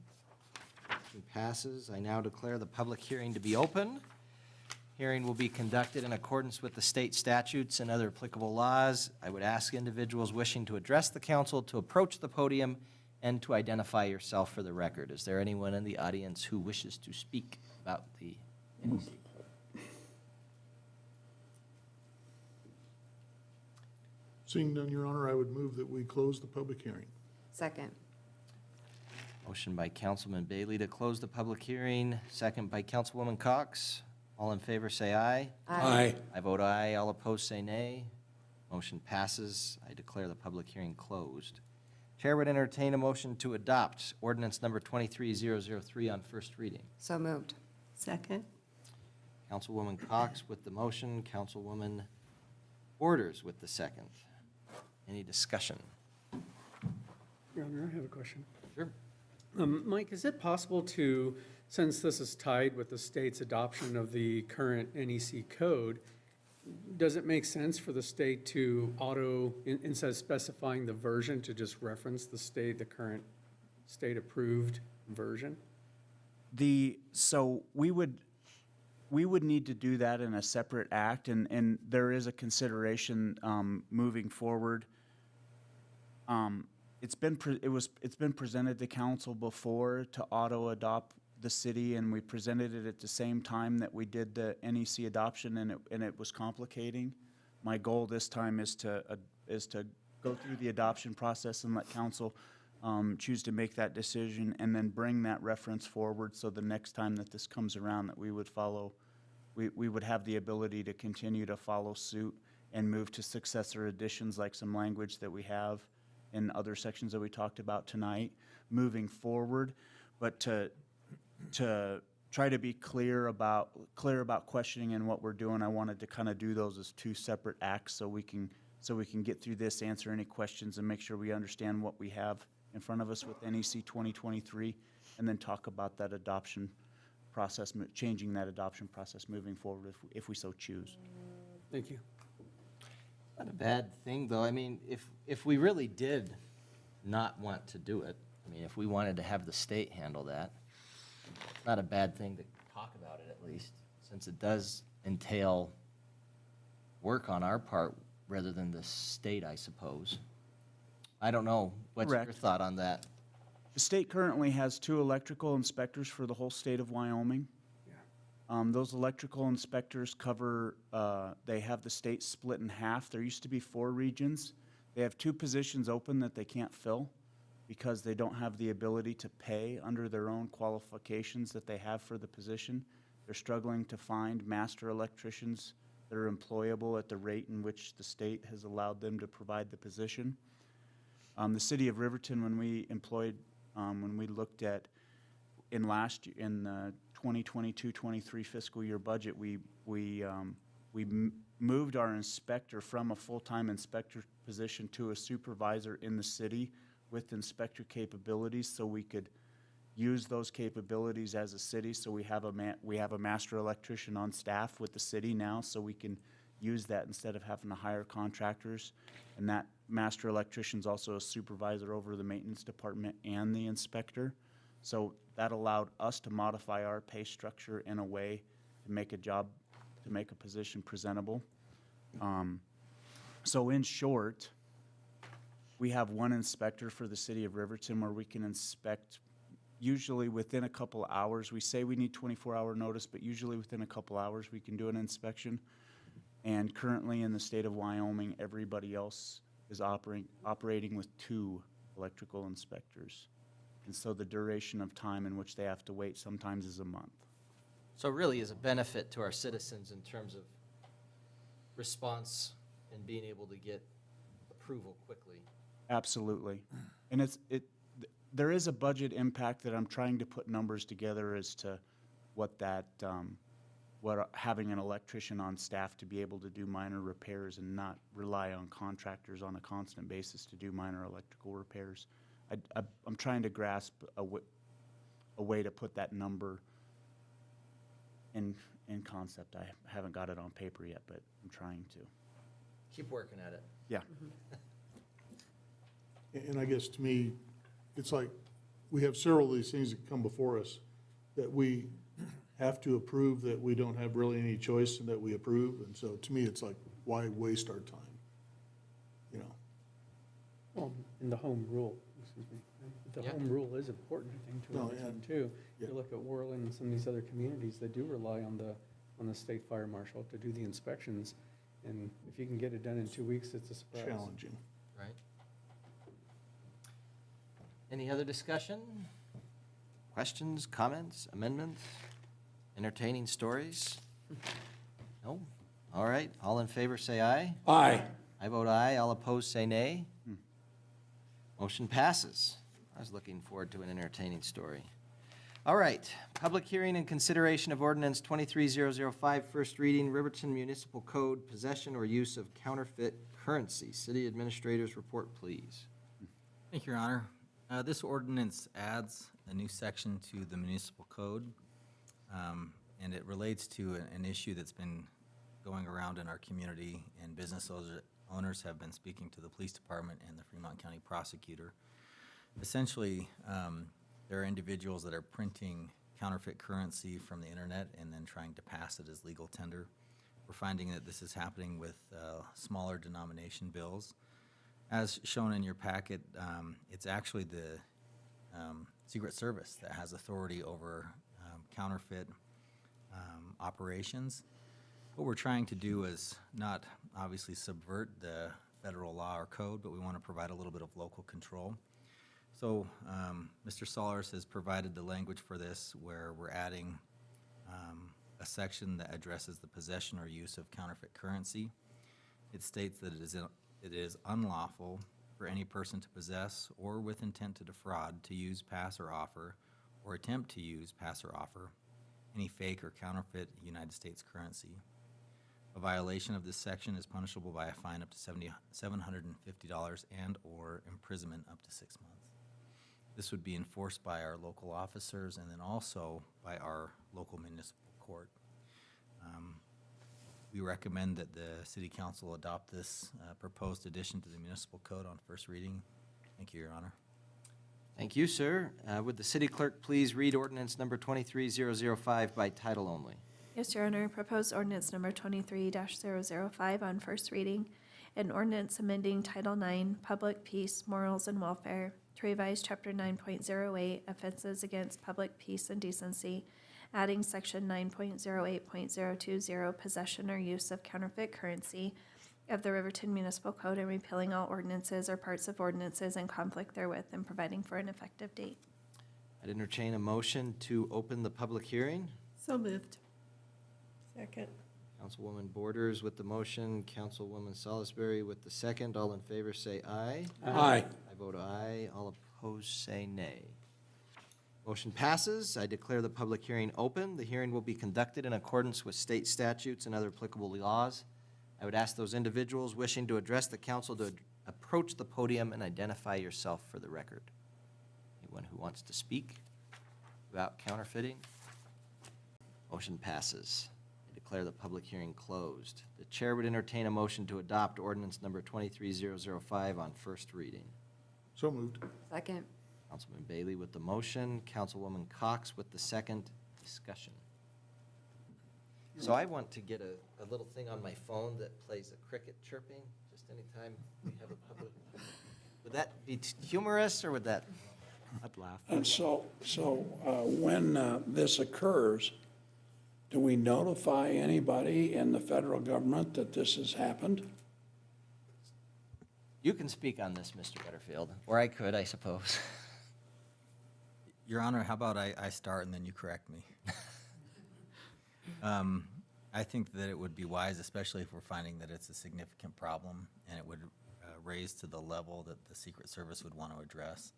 Motion passes. I now declare the public hearing to be open. Hearing will be conducted in accordance with the state statutes and other applicable laws. I would ask individuals wishing to address the council to approach the podium and to identify yourself for the record. Is there anyone in the audience who wishes to speak about the NEC? Seeing none, Your Honor, I would move that we close the public hearing. Second. Motion by Councilman Bailey to close the public hearing, second by Councilwoman Cox. All in favor, say aye. Aye. I vote aye. All opposed, say nay. Motion passes. I declare the public hearing closed. Chair would entertain a motion to adopt ordinance number 23003 on first reading. So moved. Second. Councilwoman Cox with the motion, Councilwoman Borders with the second. Any discussion? Your Honor, I have a question. Sure. Mike, is it possible to, since this is tied with the state's adoption of the current NEC code, does it make sense for the state to instead of specifying the version, to just reference the current state-approved version? So we would need to do that in a separate act, and there is a consideration moving forward. It's been presented to council before to auto-adopt the city, and we presented it at the same time that we did the NEC adoption, and it was complicating. My goal this time is to go through the adoption process and let council choose to make that decision, and then bring that reference forward, so the next time that this comes around, that we would have the ability to continue to follow suit and move to successor additions, like some language that we have in other sections that we talked about tonight, moving forward. But to try to be clear about questioning and what we're doing, I wanted to kind of do those as two separate acts, so we can get through this, answer any questions, and make sure we understand what we have in front of us with NEC 2023, and then talk about that adoption process, changing that adoption process moving forward if we so choose. Thank you. Not a bad thing, though. I mean, if we really did not want to do it, I mean, if we wanted to have the state handle that, it's not a bad thing to talk about it, at least, since it does entail work on our part rather than the state, I suppose. I don't know. What's your Correct. thought on that? The state currently has 2 electrical inspectors for the whole state of Wyoming. Those electrical inspectors cover, they have the state split in half. There used to be 4 regions. They have 2 positions open that they can't fill because they don't have the ability to pay under their own qualifications that they have for the position. They're struggling to find master electricians that are employable at the rate in which the state has allowed them to provide the position. The city of Riverton, when we looked at in the 2022-23 fiscal year budget, we moved our inspector from a full-time inspector position to a supervisor in the city with inspector capabilities, so we could use those capabilities as a city. So we have a master electrician on staff with the city now, so we can use that instead of having to hire contractors. And that master electrician's also a supervisor over the maintenance department and the inspector. So that allowed us to modify our pay structure in a way to make a position presentable. So in short, we have 1 inspector for the city of Riverton where we can inspect usually within a couple hours. We say we need 24-hour notice, but usually within a couple hours we can do an inspection. And currently in the state of Wyoming, everybody else is operating with 2 electrical inspectors. And so the duration of time in which they have to wait sometimes is a month. So it really is a benefit to our citizens in terms of response and being able to get approval quickly. Absolutely. And there is a budget impact that I'm trying to put numbers together as to what having an electrician on staff to be able to do minor repairs and not rely on contractors on a constant basis to do minor electrical repairs. I'm trying to grasp a way to put that number in concept. I haven't got it on paper yet, but I'm trying to. Keep working at it. Yeah. And I guess to me, it's like, we have several of these things that come before us that we have to approve, that we don't have really any choice and that we approve. And so to me, it's like, why waste our time? You know? Well, in the home rule, excuse me. The home rule is important, I think, to Riverton too. Yeah. You look at Worland and some of these other communities that do rely on the state fire marshal to do the inspections. And if you can get it done in 2 weeks, it's a surprise. Challenging. Right. Any other discussion? Questions, comments, amendments, entertaining stories? No? All right, all in favor say aye. Aye. I vote aye. All opposed, say nay. Motion passes. I was looking forward to an entertaining story. All right, public hearing and consideration of ordinance 23005, first reading, Riverton Municipal Code, possession or use of counterfeit currency. City Administrator's report, please. Thank you, Your Honor. This ordinance adds a new section to the municipal code, and it relates to an issue that's been going around in our community, and business owners have been speaking to the police department and the Fremont County prosecutor. Essentially, there are individuals that are printing counterfeit currency from the internet and then trying to pass it as legal tender. We're finding that this is happening with smaller denomination bills. As shown in your packet, it's actually the Secret Service that has authority over counterfeit operations. What we're trying to do is not obviously subvert the federal law or code, but we want to provide a little bit of local control. So Mr. Solers has provided the language for this, where we're adding a section that addresses the possession or use of counterfeit currency. It states that it is unlawful for any person to possess or with intent to defraud, to use, pass, or offer, or attempt to use, pass, or offer any fake or counterfeit United States currency. A violation of this section is punishable by a fine up to $750 and/or imprisonment up to 6 months. This would be enforced by our local officers and then also by our local municipal court. We recommend that the City Council adopt this proposed addition to the municipal code on first reading. Thank you, Your Honor. Thank you, sir. Would the city clerk please read ordinance number 23005 by title only? Yes, Your Honor. Proposed ordinance number 23-005 on first reading. An ordinance amending Title IX, Public Peace, Morals, and Welfare to revise Chapter 9.08, Offenses Against Public Peace and Decency, adding Section 9.08.020, Possession or Use of Counterfeit Currency of the Riverton Municipal Code, and repealing all ordinances or parts of ordinances in conflict therewith, and providing for an effective date. I'd entertain a motion to open the public hearing. So moved. Second. Councilwoman Borders with the motion, Councilwoman Salisbury with the second. All in favor say aye. Aye. I vote aye. All opposed say nay. Motion passes. I declare the public hearing open. The hearing will be conducted in accordance with state statutes and other applicable laws. I would ask those individuals wishing to address the council to approach the podium and identify yourself for the record. Anyone who wants to speak about counterfeiting? Motion passes. I declare the public hearing closed. The chair would entertain a motion to adopt ordinance number 23005 on first reading. So moved. Second. Councilman Bailey with the motion, Councilwoman Cox with the second. Discussion. So I want to get a little thing on my phone that plays a cricket chirping, just anytime we have a public. Would that be humorous, or would that? I'd laugh. And so when this occurs, do we notify anybody in the federal government that this has happened? You can speak on this, Mr. Butterfield, or I could, I suppose. Your Honor, how about I start and then you correct me? I think that it would be wise, especially if we're finding that it's a significant problem and it would raise to the level that the Secret Service would want to address.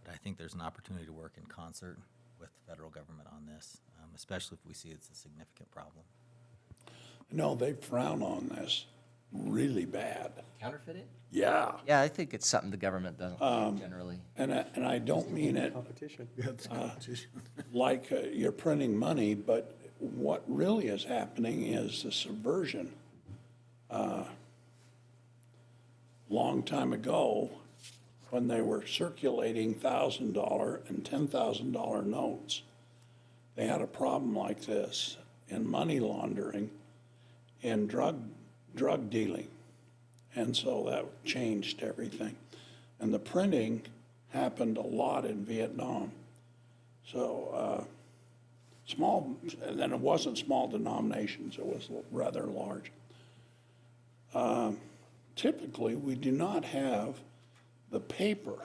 But I think there's an opportunity to work in concert with the federal government on this, especially if we see it's a significant problem. No, they frown on this really bad. Counterfeiting? Yeah. Yeah, I think it's something the government doesn't like generally. And I don't mean it Competition. like you're printing money, but what really is happening is the subversion. Long time ago, when they were circulating $1,000 and $10,000 notes, they had a problem like this in money laundering, in drug dealing. And so that changed everything. And the printing happened a lot in Vietnam. So and then it wasn't small denominations, it was rather large. Typically, we do not have the paper.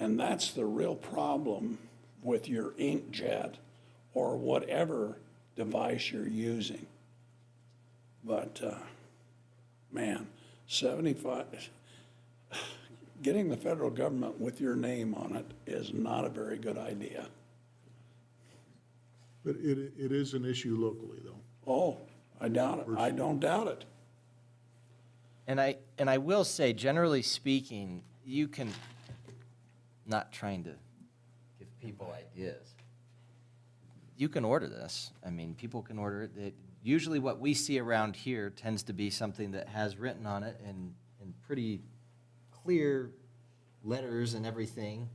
And that's the real problem with your inkjet or whatever device you're using. But man, 75, getting the federal government with your name on it is not a very good idea. But it is an issue locally, though. Oh, I doubt it. I don't doubt it. And I will say, generally speaking, you can, not trying to give people ideas, you can order this. I mean, people can order it. Usually what we see around here tends to be something that has written on it in pretty clear letters and everything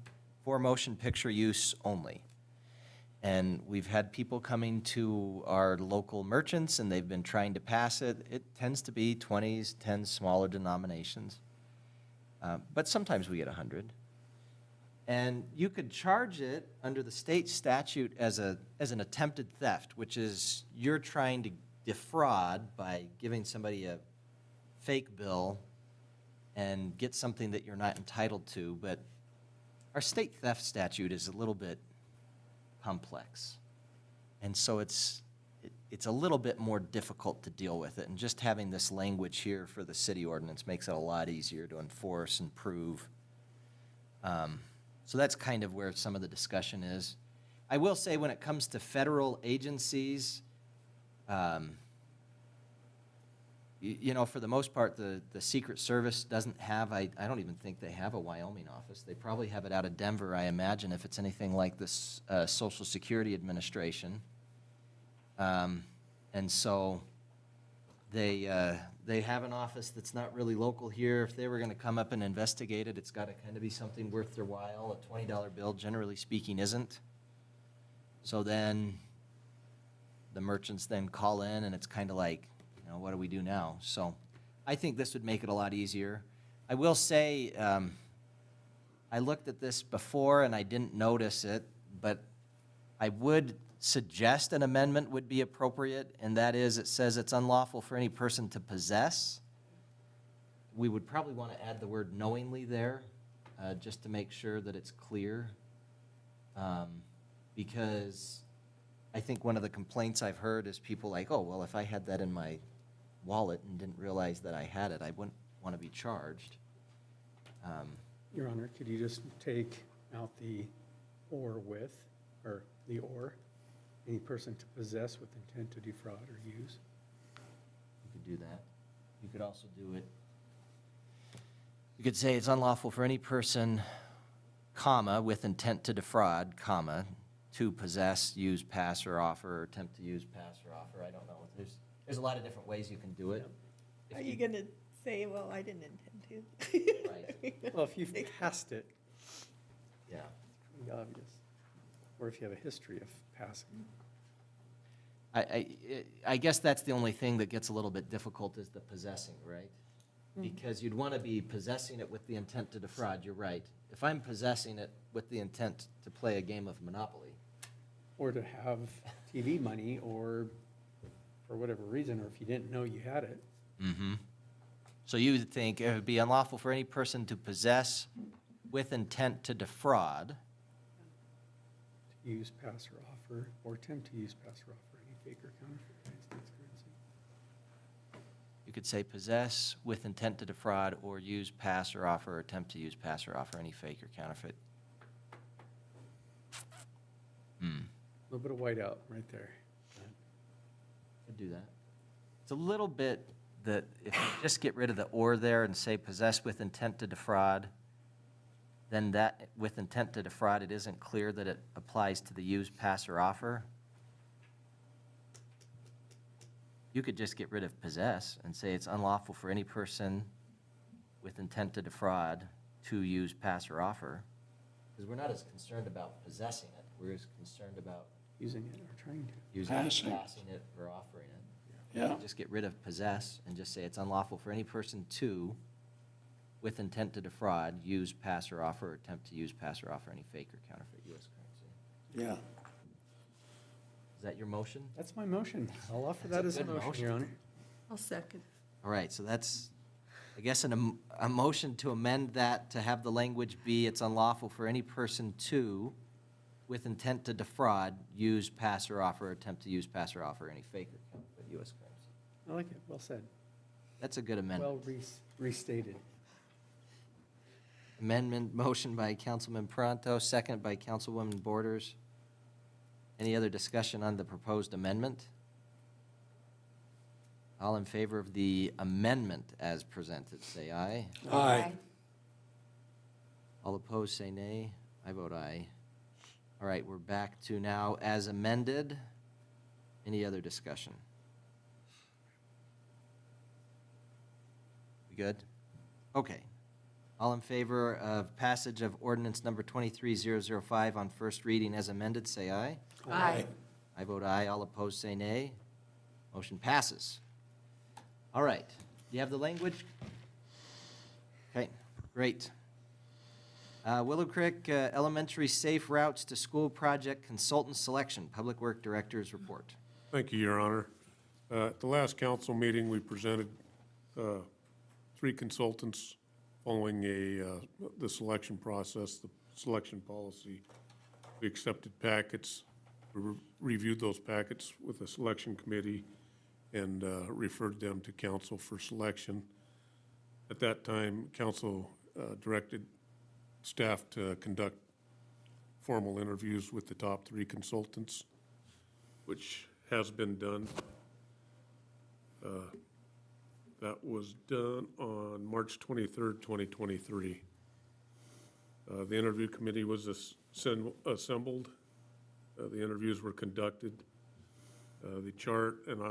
for motion picture use only. And we've had people coming to our local merchants, and they've been trying to pass it. It tends to be 20s, 10 smaller denominations. But sometimes we get 100. And you could charge it under the state statute as an attempted theft, which is you're trying to defraud by giving somebody a fake bill and get something that you're not entitled to. But our state theft statute is a little bit complex. And so it's a little bit more difficult to deal with it. And just having this language here for the city ordinance makes it a lot easier to enforce and prove. So that's kind of where some of the discussion is. I will say when it comes to federal agencies, you know, for the most part, the Secret Service doesn't have, I don't even think they have a Wyoming office. They probably have it out of Denver, I imagine, if it's anything like this Social Security Administration. And so they have an office that's not really local here. If they were going to come up and investigate it, it's got to kind of be something worth their while. A $20 bill, generally speaking, isn't. So then the merchants then call in, and it's kind of like, you know, what do we do now? So I think this would make it a lot easier. I will say, I looked at this before and I didn't notice it, but I would suggest an amendment would be appropriate, and that is, it says it's unlawful for any person to possess. We would probably want to add the word knowingly there, just to make sure that it's clear. Because I think one of the complaints I've heard is people like, oh, well, if I had that in my wallet and didn't realize that I had it, I wouldn't want to be charged. Your Honor, could you just take out the or with, or the or, any person to possess with intent to defraud or use? You could do that. You could also do it, you could say it's unlawful for any person, comma, with intent to defraud, comma, to possess, use, pass, or offer, or attempt to use, pass, or offer. I don't know. There's a lot of different ways you can do it. Are you going to say, well, I didn't intend to? Right. Well, if you've passed it, Yeah. it's pretty obvious. Or if you have a history of passing. I guess that's the only thing that gets a little bit difficult is the possessing, right? Because you'd want to be possessing it with the intent to defraud, you're right. If I'm possessing it with the intent to play a game of Monopoly. Or to have TV money, or for whatever reason, or if you didn't know you had it. Mm-hmm. So you would think it would be unlawful for any person to possess with intent to defraud. To use, pass, or offer, or attempt to use, pass, or offer any fake or counterfeit United States currency. You could say possess with intent to defraud, or use, pass, or offer, or attempt to use, pass, or offer any fake or counterfeit. A little bit of whiteout right there. Could do that. It's a little bit that if you just get rid of the or there and say possess with intent to defraud, then that with intent to defraud, it isn't clear that it applies to the use, pass, or offer. You could just get rid of possess and say it's unlawful for any person with intent to defraud to use, pass, or offer. Because we're not as concerned about possessing it. We're as concerned about using it or trying to. using it, Passing. passing it, or offering it. Yeah. Just get rid of possess and just say it's unlawful for any person to, with intent to defraud, use, pass, or offer, or attempt to use, pass, or offer any fake or counterfeit U.S. currency. Yeah. Is that your motion? That's my motion. I'll offer That's that a as a good motion, motion. Your Honor. I'll second. All right, so that's, I guess, a motion to amend that to have the language be it's unlawful for any person to, with intent to defraud, use, pass, or offer, or attempt to use, pass, or offer any fake or counterfeit U.S. currency. I like it. Well said. That's a good amendment. Well restated. Amendment motion by Councilman Pronto, second by Councilwoman Borders. Any other discussion on the proposed amendment? All in favor of the amendment as presented, say aye. Aye. All opposed, say nay. I vote aye. All right, we're back to now as amended. Any other discussion? We good? Okay. All in favor of passage of ordinance number 23005 on first reading as amended, say aye. Aye. I vote aye. All opposed, say nay. Motion passes. All right. Do you have the language? Okay, great. Willow Creek Elementary Safe Routes to School Project Consultant Selection, Public Work Director's report. Thank you, Your Honor. At the last council meeting, we presented 3 consultants following the selection process, the selection policy. We accepted packets, we reviewed those packets with the selection committee and referred them to council for selection. At that time, council directed staff to conduct formal interviews with the top 3 consultants, which has been done. That was done on March 23rd, 2023. The interview committee was assembled. The interviews were conducted. The chart, and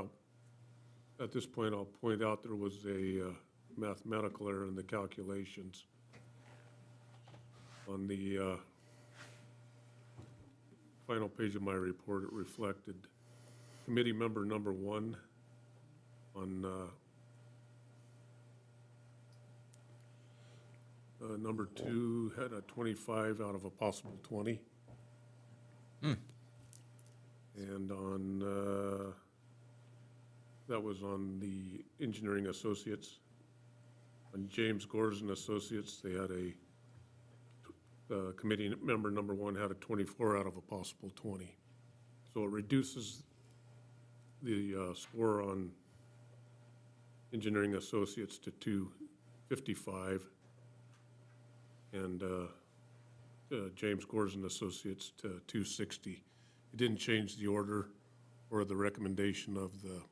at this point, I'll point out there was a mathematical error in the calculations. On the final page of my report, it reflected committee member number 1 on number 2 had a 25 out of a possible 20. And on, that was on the engineering associates. On James Gores and Associates, they had committee member number 1 had a 24 out of a possible 20. So it reduces the score on engineering associates to 255 and James Gores and Associates to 260. It didn't change the order or the recommendation of the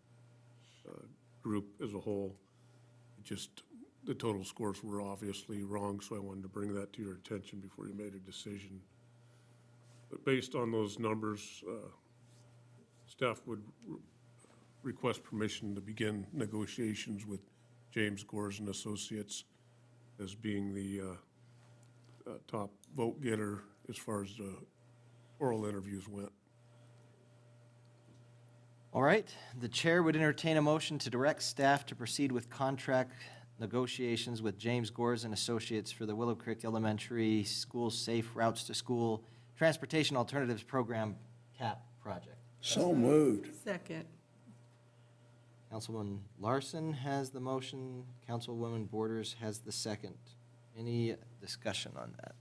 group as a whole. It just, the total scores were obviously wrong, so I wanted to bring that to your attention before you made a decision. But based on those numbers, staff would request permission to begin negotiations with James Gores and Associates as being the top vote getter as far as oral interviews went. All right, the chair would entertain a motion to direct staff to proceed with contract negotiations with James Gores and Associates for the Willow Creek Elementary School Safe Routes to School Transportation Alternatives Program CAP project. So moved. Second. Councilwoman Larson has the motion, Councilwoman Borders has the second. Any discussion on that?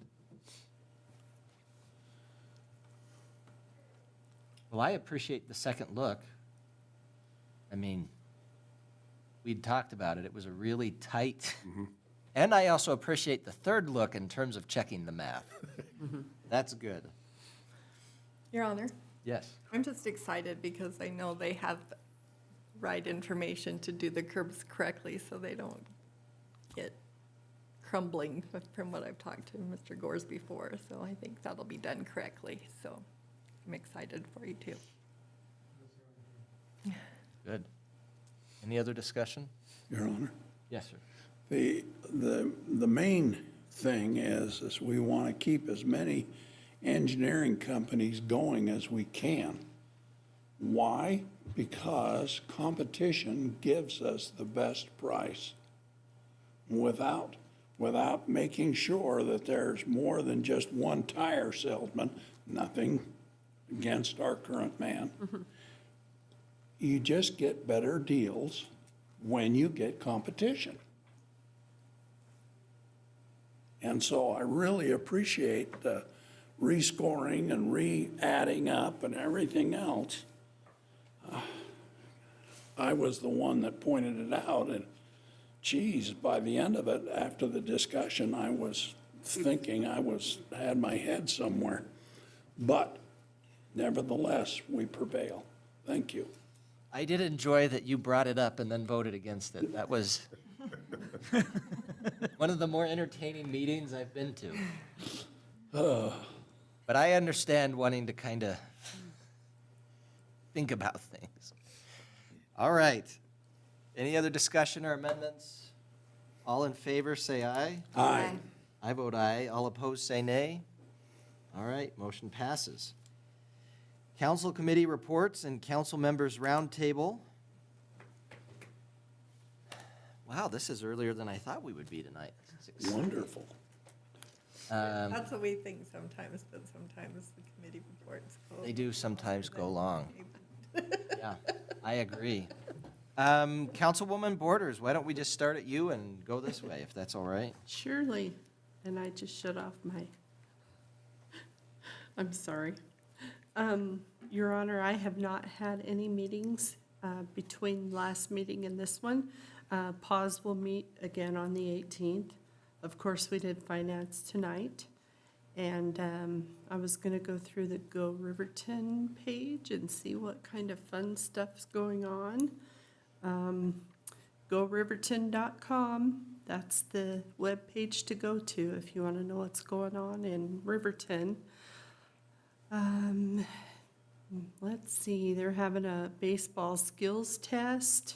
Well, I appreciate the second look. I mean, we'd talked about it. It was a really tight, and I also appreciate the third look in terms of checking the math. That's good. Your Honor, Yes. I'm just excited because I know they have the right information to do the curbs correctly so they don't get crumbling from what I've talked to Mr. Gores before. So I think that'll be done correctly. So I'm excited for you too. Good. Any other discussion? Your Honor. Yes, sir. The main thing is we want to keep as many engineering companies going as we can. Why? Because competition gives us the best price. Without making sure that there's more than just one tire salesman, nothing against our current man. You just get better deals when you get competition. And so I really appreciate the rescoring and re-adding up and everything else. I was the one that pointed it out, and geez, by the end of it, after the discussion, I was thinking had my head somewhere. But nevertheless, we prevail. Thank you. I did enjoy that you brought it up and then voted against it. That was one of the more entertaining meetings I've been to. But I understand wanting to kind of think about things. All right. Any other discussion or amendments? All in favor, say aye. Aye. I vote aye. All opposed, say nay. All right, motion passes. Council committee reports and council members roundtable. Wow, this is earlier than I thought we would be tonight. Wonderful. That's what we think sometimes, but sometimes the committee reports go. They do sometimes go long. Yeah, I agree. Councilwoman Borders, why don't we just start at you and go this way, if that's all right? Surely. And I just shut off my, I'm sorry. Your Honor, I have not had any meetings between last meeting and this one. PAWS will meet again on the 18th. Of course, we did finance tonight. And I was going to go through the Go Riverton page and see what kind of fun stuff's going on. GoRiverton.com. That's the web page to go to if you want to know what's going on in Riverton. Let's see, they're having a baseball skills test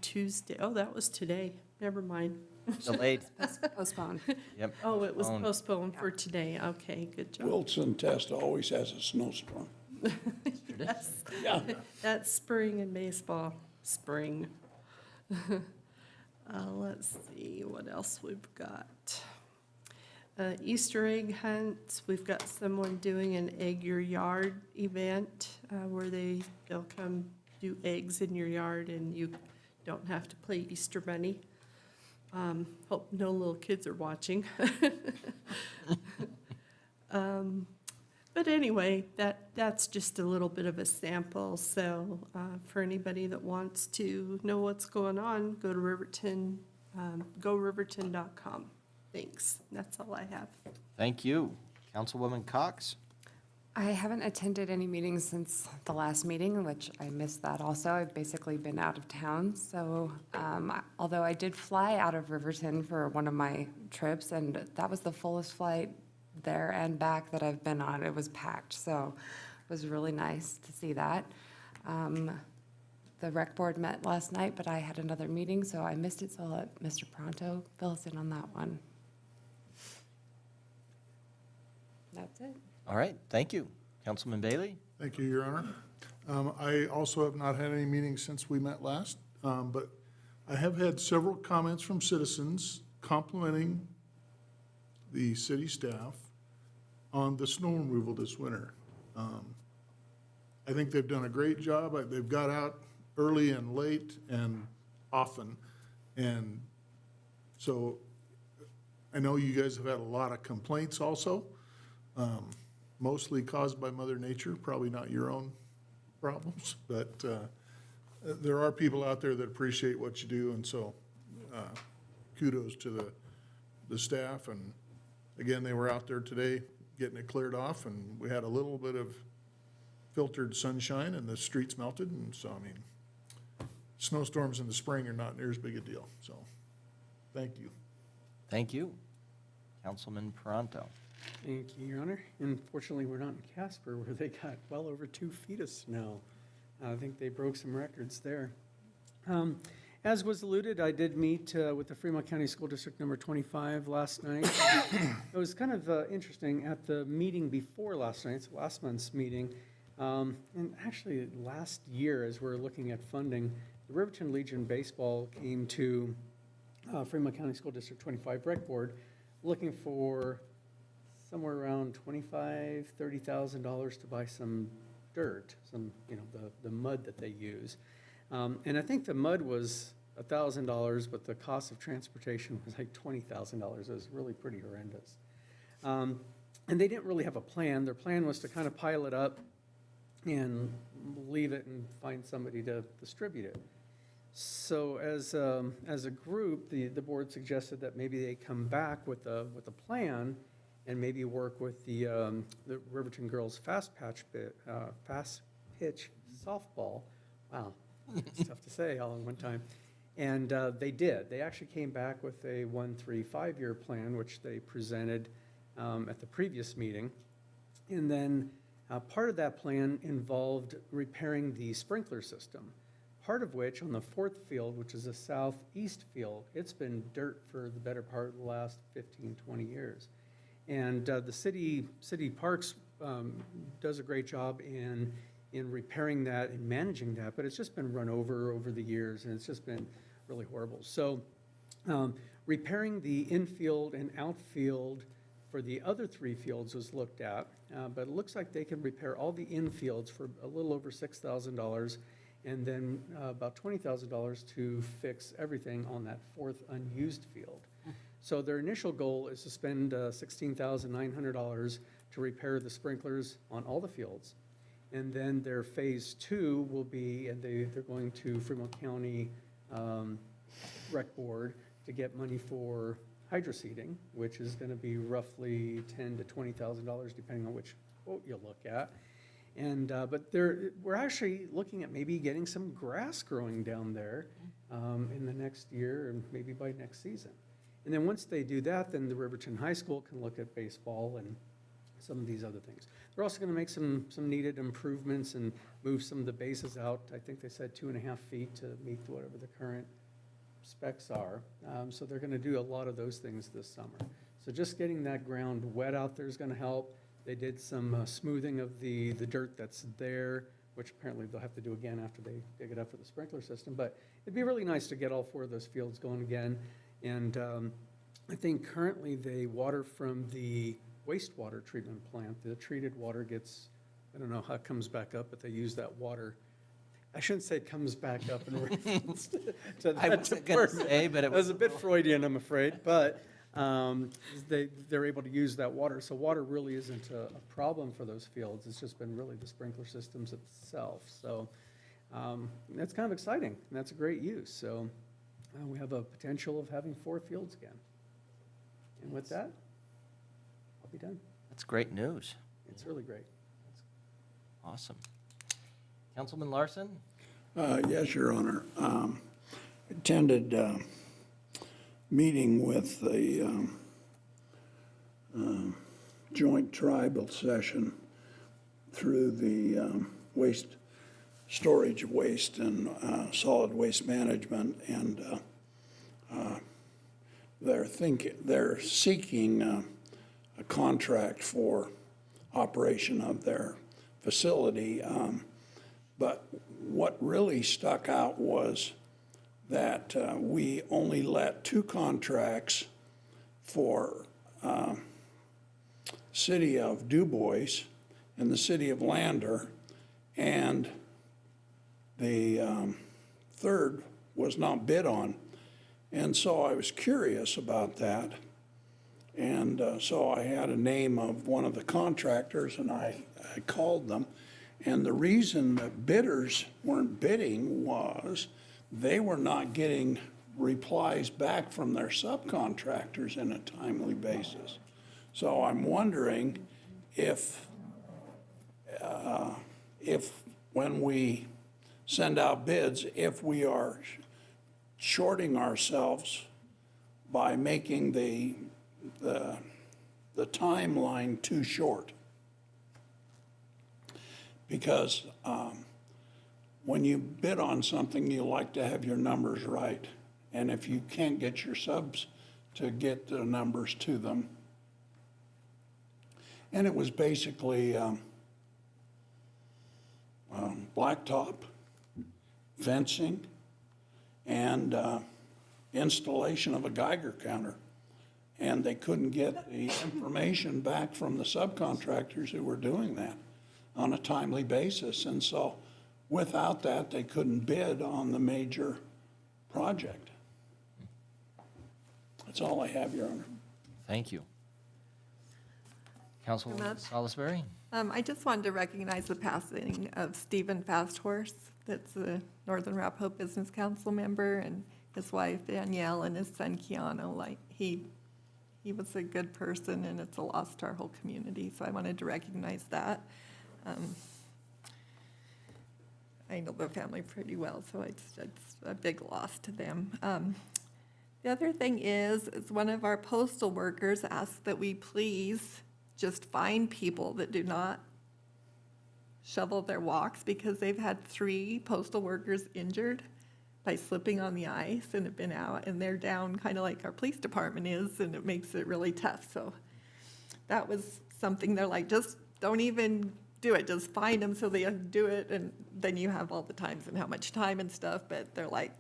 Tuesday. Oh, that was today. Never mind. Delayed. Postponed. Yep. Oh, it was Postponed. postponed for today. Okay, good job. Wilson test always has a snowstorm. Yes. Yeah. That's spring in baseball. Spring. Let's see what else we've got. Easter egg hunts. We've got someone doing an egg your yard event where they'll come do eggs in your yard and you don't have to play Easter Bunny. Hope no little kids are watching. But anyway, that's just a little bit of a sample. So for anybody that wants to know what's going on, go to Riverton, GoRiverton.com. Thanks. That's all I have. Thank you. Councilwoman Cox? I haven't attended any meetings since the last meeting, which I missed that also. I've basically been out of town. So although I did fly out of Riverton for one of my trips, and that was the fullest flight there and back that I've been on. It was packed, so it was really nice to see that. The rec board met last night, but I had another meeting, so I missed it, so I'll let Mr. Pronto fill us in on that one. That's it. All right, thank you. Councilman Bailey? Thank you, Your Honor. I also have not had any meetings since we met last, but I have had several comments from citizens complimenting the city staff on the snow removal this winter. I think they've done a great job. They've got out early and late and often. And so I know you guys have had a lot of complaints also, mostly caused by Mother Nature, probably not your own problems, but there are people out there that appreciate what you do, and so kudos to the staff. And again, they were out there today getting it cleared off, and we had a little bit of filtered sunshine and the streets melted, and so, I mean, snowstorms in the spring are not near as big a deal, so thank you. Thank you. Councilman Pronto? Thank you, Your Honor. Unfortunately, we're not in Casper where they got well over 2 feet of snow. I think they broke some records there. As was alluded, I did meet with the Fremont County School District number 25 last night. It was kind of interesting at the meeting before last night, so last month's meeting, and actually last year as we're looking at funding, the Riverton Legion Baseball came to Fremont County School District 25 Rec Board looking for somewhere around $25,000–$30,000 to buy some dirt, some, the mud that they use. And I think the mud was $1,000, but the cost of transportation was like $20,000. It was really pretty horrendous. And they didn't really have a plan. Their plan was to kind of pile it up and leave it and find somebody to distribute it. So as a group, the board suggested that maybe they come back with a plan and maybe work with the Riverton girls fast pitch softball. Wow, it's tough to say all in one time. And they did. They actually came back with a 1-3-5-year plan, which they presented at the previous meeting. And then part of that plan involved repairing the sprinkler system. Part of which, on the fourth field, which is a southeast field, it's been dirt for the better part of the last 15, 20 years. And the city parks does a great job in repairing that and managing that, but it's just been run over the years, and it's just been really horrible. So repairing the infield and outfield for the other 3 fields was looked at, but it looks like they can repair all the infields for a little over $6,000, and then about $20,000 to fix everything on that 4th unused field. So their initial goal is to spend $16,900 to repair the sprinklers on all the fields. And then their phase 2 will be, and they're going to Fremont County Rec Board to get money for hydro seeding, which is going to be roughly $10,000 to $20,000 depending on which quote you look at. And but we're actually looking at maybe getting some grass growing down there in the next year, and maybe by next season. And then once they do that, then the Riverton High School can look at baseball and some of these other things. They're also going to make some needed improvements and move some of the bases out. I think they said 2.5 feet to meet whatever the current specs are. So they're going to do a lot of those things this summer. So just getting that ground wet out there is going to help. They did some smoothing of the dirt that's there, which apparently they'll have to do again after they dig it up for the sprinkler system. But it'd be really nice to get all 4 of those fields going again. And I think currently they water from the wastewater treatment plant. The treated water gets, I don't know how it comes back up, but they use that water. I shouldn't say it comes back up in reference to that. I wasn't going to say, but it was a bit Freudian, I'm afraid. But they're able to use that water. So water really isn't a problem for those fields. It's just been really the sprinkler systems itself. So that's kind of exciting, and that's a great use. So we have a potential of having 4 fields again. And with that, I'll be done. That's great news. It's really great. Awesome. Councilman Larson? Yes, Your Honor. Attended meeting with the joint tribal session through the storage of waste and solid waste management, and they're seeking a contract for operation of their facility. But what really stuck out was that we only let 2 contracts for city of DuBois and the city of Lander, and the third was not bid on. And so I was curious about that. And so I had a name of one of the contractors, and I called them. And the reason that bidders weren't bidding was they were not getting replies back from their subcontractors in a timely basis. So I'm wondering if when we send out bids, if we are shorting ourselves by making the timeline too short. Because when you bid on something, you like to have your numbers right. And if you can't get your subs to get the numbers to them. And it was basically blacktop, fencing, and installation of a Geiger counter. And they couldn't get the information back from the subcontractors who were doing that on a timely basis. And so without that, they couldn't bid on the major project. That's all I have, Your Honor. Thank you. Councilwoman Salisbury? I just wanted to recognize the passing of Stephen Fasthorse. that's a Northern Arapahoe Business Council member, and his wife Danielle and his son Keanu. Like, he was a good person, and it's a loss to our whole community, so I wanted to recognize that. I know the family pretty well, so it's a big loss to them. The other thing is one of our postal workers asked that we please just find people that do not shovel their walks, because they've had 3 postal workers injured by slipping on the ice and have been out, and they're down kind of like our police department is, and it makes it really tough. So that was something they're like, just don't even do it, just find them so they do it, and then you have all the times and how much time and stuff. But they're like,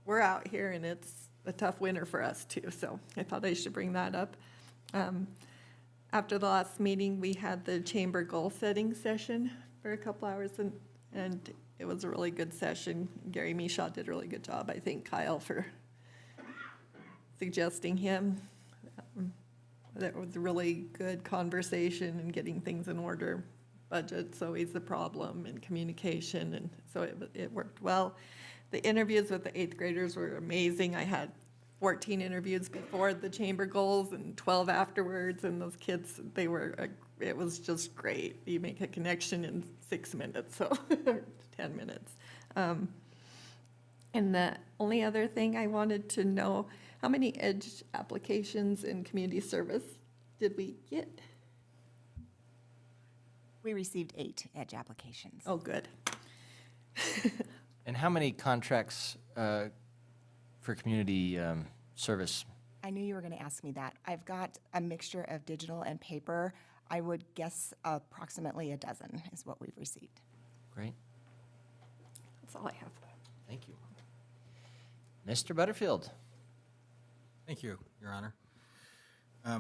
we're out here and it's a tough winter for us too. So I thought I should bring that up. After the last meeting, we had the chamber goal setting session for a couple hours, and it was a really good session. Gary Mishaw did a really good job. I thank Kyle for suggesting him. That was a really good conversation and getting things in order. Budget's always a problem, and communication, and so it worked well. The interviews with the 8th graders were amazing. I had 14 interviews before the chamber goals and 12 afterwards, and those kids, it was just great. You make a connection in 6 minutes, so 10 minutes. And the only other thing I wanted to know, how many EDGE applications in community service did we get? We received 8 EDGE applications. Oh, good. And how many contracts for community service? I knew you were going to ask me that. I've got a mixture of digital and paper. I would guess approximately a dozen is what we've received. Great. That's all I have. Thank you. Mr. Butterfield. Thank you, Your Honor.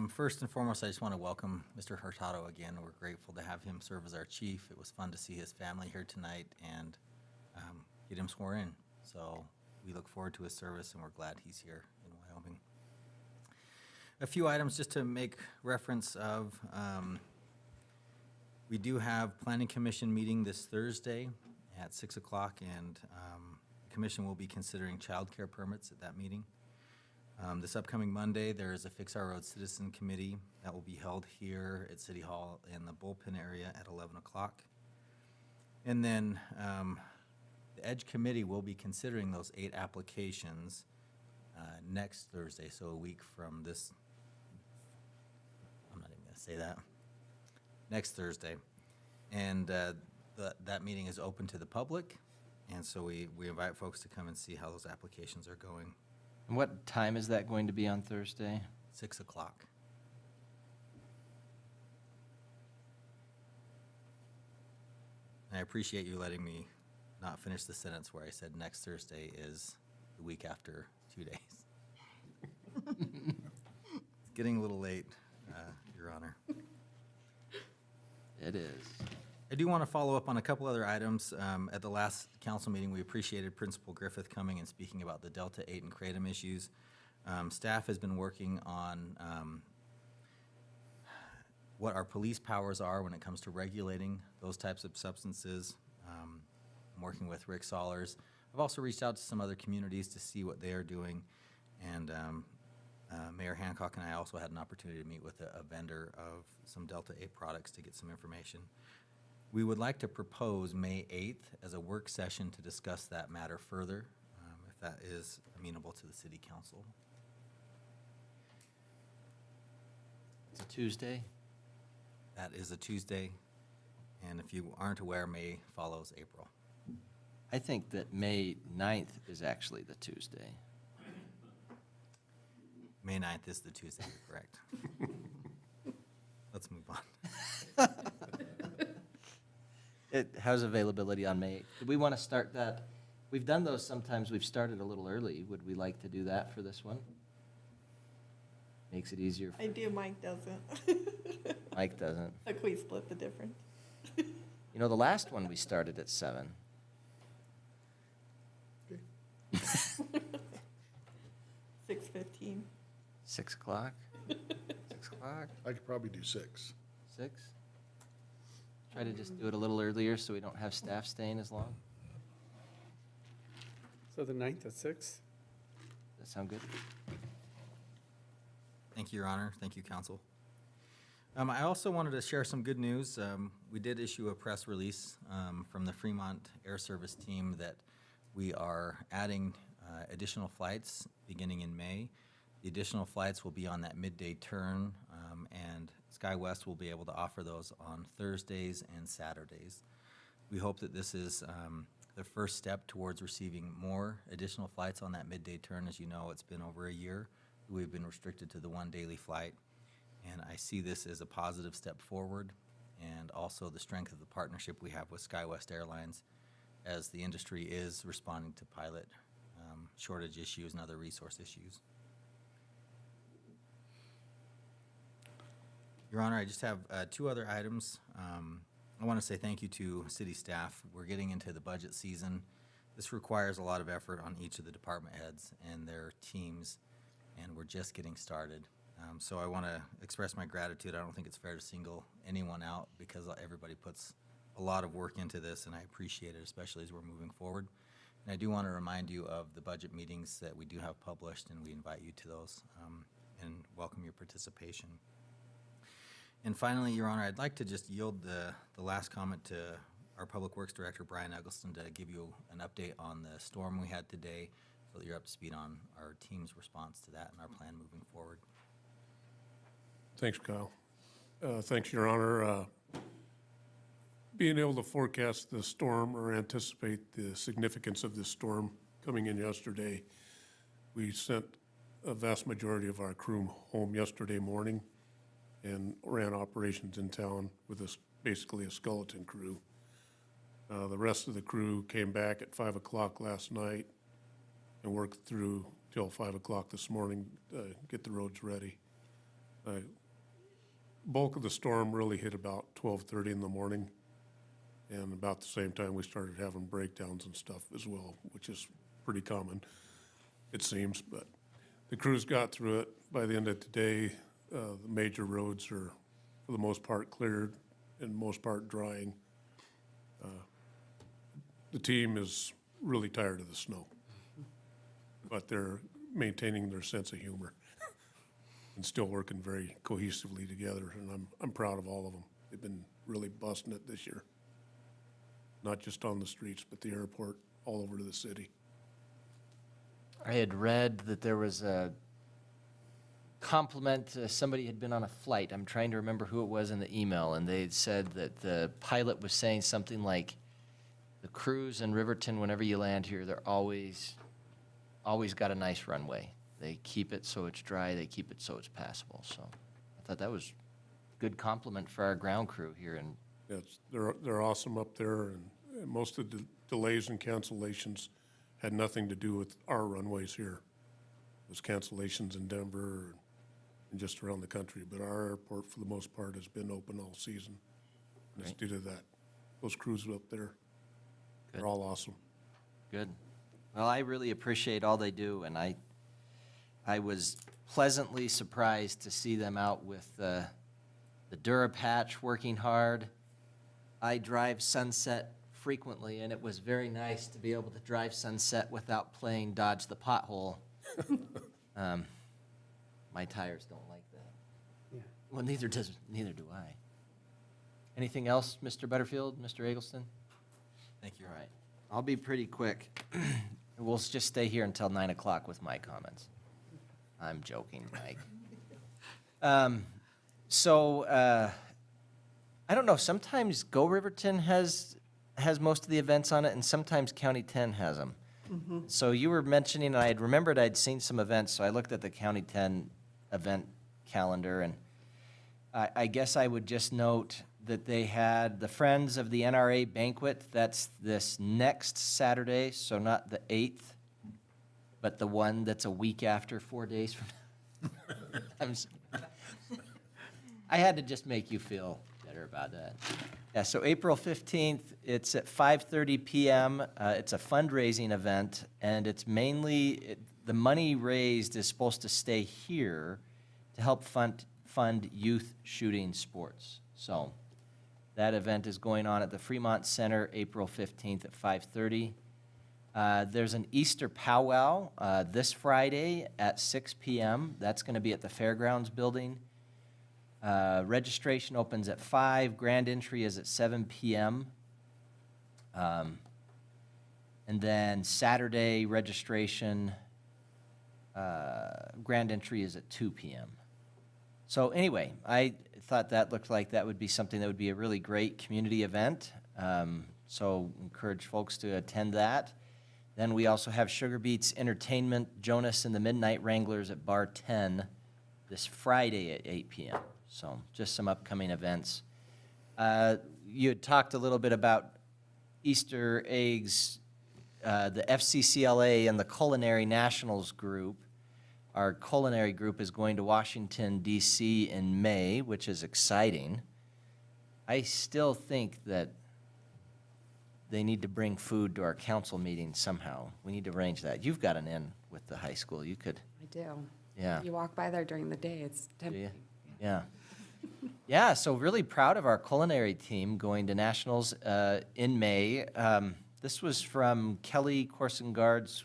First and foremost, I just want to welcome Mr. Hurtado again. We're grateful to have him serve as our chief. It was fun to see his family here tonight and get him sworn in. So we look forward to his service, and we're glad he's here in Wyoming. A few items just to make reference of. We do have Planning Commission meeting this Thursday at 6 o'clock, and the commission will be considering childcare permits at that meeting. This upcoming Monday, there is a Fix Our Road Citizen Committee that will be held here at City Hall in the bullpen area at 11 o'clock. And then the EDGE Committee will be considering those 8 applications next Thursday, so a week from this. I'm not even going to say that. Next Thursday. And that meeting is open to the public, and so we invite folks to come and see how those applications are going. And what time is that going to be on Thursday? 6 o'clock. I appreciate you letting me not finish the sentence where I said next Thursday is the week after 2 days. It's getting a little late, Your Honor. It is. I do want to follow up on a couple other items. At the last council meeting, we appreciated Principal Griffith coming and speaking about the Delta 8 and Kratom issues. Staff has been working on what our police powers are when it comes to regulating those types of substances. I'm working with Rick Sollers. I've also reached out to some other communities to see what they are doing. And Mayor Hancock and I also had an opportunity to meet with a vendor of some Delta 8 products to get some information. We would like to propose May 8th as a work session to discuss that matter further, if that is amenable to the City Council. It's a Tuesday. That is a Tuesday, and if you aren't aware, May follows April. I think that May 9th is actually the Tuesday. May 9th is the Tuesday, you're correct. Let's move on. How's availability on May 8th? Do we want to start that? We've done those sometimes. We've started a little early. Would we like to do that for this one? Makes it easier. I do, Mike doesn't. Mike doesn't. Like, we split the difference. You know, the last one we started at 7. 6:15. 6 o'clock? 6 o'clock? I could probably do 6. 6? Try to just do it a little earlier so we don't have staff staying as long. So the 9th at 6? Does that sound good? Thank you, Your Honor. Thank you, Council. I also wanted to share some good news. We did issue a press release from the Fremont Air Service team that we are adding additional flights beginning in May. The additional flights will be on that midday turn, and SkyWest will be able to offer those on Thursdays and Saturdays. We hope that this is the first step towards receiving more additional flights on that midday turn. As you know, it's been over a year. We've been restricted to the one daily flight, and I see this as a positive step forward, and also the strength of the partnership we have with SkyWest Airlines as the industry is responding to pilot shortage issues and other resource issues. Your Honor, I just have two other items. I want to say thank you to city staff. We're getting into the budget season. This requires a lot of effort on each of the department heads and their teams, and we're just getting started. So I want to express my gratitude. I don't think it's fair to single anyone out because everybody puts a lot of work into this, and I appreciate it, especially as we're moving forward. And I do want to remind you of the budget meetings that we do have published, and we invite you to those and welcome your participation. And finally, Your Honor, I'd like to just yield the last comment to our Public Works Director, Brian Eggleston, to give you an update on the storm we had today so that you're up to speed on our team's response to that and our plan moving forward. Thanks, Kyle. Thanks, Your Honor. Being able to forecast the storm or anticipate the significance of this storm coming in yesterday, we sent a vast majority of our crew home yesterday morning and ran operations in town with basically a skeleton crew. The rest of the crew came back at 5 o'clock last night and worked through till 5 o'clock this morning to get the roads ready. Bulk of the storm really hit about 12:30 in the morning, and about the same time we started having breakdowns and stuff as well, which is pretty common, it seems. But the crews got through it. By the end of today, the major roads are, for the most part, cleared and most part drying. The team is really tired of the snow, but they're maintaining their sense of humor and still working very cohesively together, and I'm proud of all of them. They've been really busting it this year, not just on the streets, but the airport, all over to the city. I had read that there was a compliment, somebody had been on a flight. I'm trying to remember who it was in the email, and they had said that the pilot was saying something like, the crews in Riverton, whenever you land here, they're always got a nice runway. They keep it so it's dry, they keep it so it's passable. So I thought that was a good compliment for our ground crew here. Yes, they're awesome up there, and most of the delays and cancellations had nothing to do with our runways here. It was cancellations in Denver and just around the country, but our airport, for the most part, has been open all season. And it's due to that. Those crews up there, they're all awesome. Good. Well, I really appreciate all they do, and I was pleasantly surprised to see them out with the Durapatch working hard. I drive Sunset frequently, and it was very nice to be able to drive Sunset without playing Dodge the Pothole. My tires don't like that. Yeah. Well, neither do I. Anything else, Mr. Butterfield, Mr. Eggleston? Thank you. All right. I'll be pretty quick. We'll just stay here until 9 o'clock with my comments. I'm joking, Mike. I don't know, sometimes Go Riverton has most of the events on it, and sometimes County 10 has them. Mm-hmm. So you were mentioning, and I had remembered I'd seen some events, so I looked at the County 10 event calendar, and I guess I would just note that they had the Friends of the NRA banquet. That's this next Saturday, so not the 8th, but the one that's a week after, 4 days from now. I had to just make you feel better about that. Yeah, so April 15th, it's at 5:30 p.m. It's a fundraising event, and it's mainly, the money raised is supposed to stay here to help fund youth shooting sports. So that event is going on at the Fremont Center, April 15th at 5:30. There's an Easter powwow this Friday at 6 p.m. That's going to be at the Fairgrounds building. Registration opens at 5. Grand entry is at 7 p.m. And then Saturday registration, grand entry is at 2 p.m. So anyway, I thought that looked like that would be something that would be a really great community event. So encourage folks to attend that. Then we also have Sugar Beets Entertainment, Jonas and the Midnight Wranglers at Bar 10 this Friday at 8 p.m. So just some upcoming events. You had talked a little bit about Easter eggs, the FCCLA and the Culinary Nationals group. Our culinary group is going to Washington, D.C. in May, which is exciting. I still think that they need to bring food to our council meetings somehow. We need to arrange that. You've got an in with the high school. You could. I do. Yeah. You walk by there during the day, it's Do you? tempting. Yeah. Yeah, so really proud of our culinary team going to nationals in May. This was from Kelly Corsengard's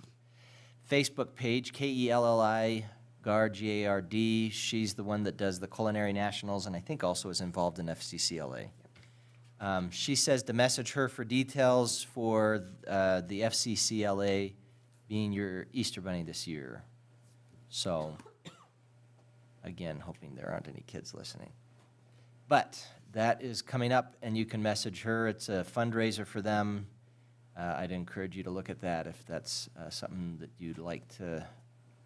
Facebook page, Kelli Gard, G-A-R-D. She's the one that does the culinary nationals and I think also is involved in FCCLA. She says to message her for details for the FCCLA being your Easter Bunny this year. So, again, hoping there aren't any kids listening. But that is coming up, and you can message her. It's a fundraiser for them. I'd encourage you to look at that if that's something that you'd like to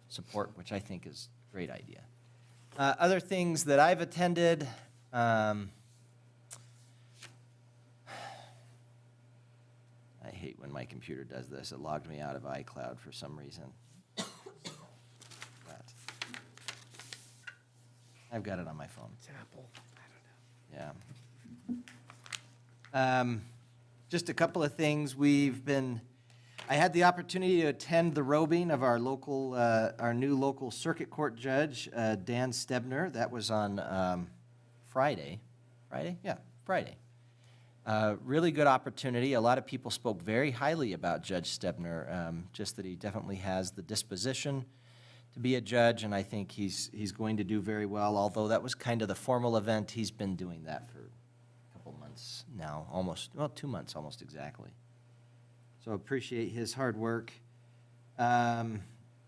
support, which I think is a great idea. Other things that I've attended, I hate when my computer does this. It logged me out of iCloud for some reason. But I've got it on my phone. It's Apple. I don't know. Yeah. Just a couple of things. I had the opportunity to attend the robing of our local, our new local circuit court judge, Dan Stebner. That was on Friday. Friday? Yeah, Friday. Really good opportunity. A lot of people spoke very highly about Judge Stebner, just that he definitely has the disposition to be a judge, and I think he's going to do very well. Although that was kind of the formal event, he's been doing that for a couple months now, almost, well, 2 months almost exactly. So appreciate his hard work. I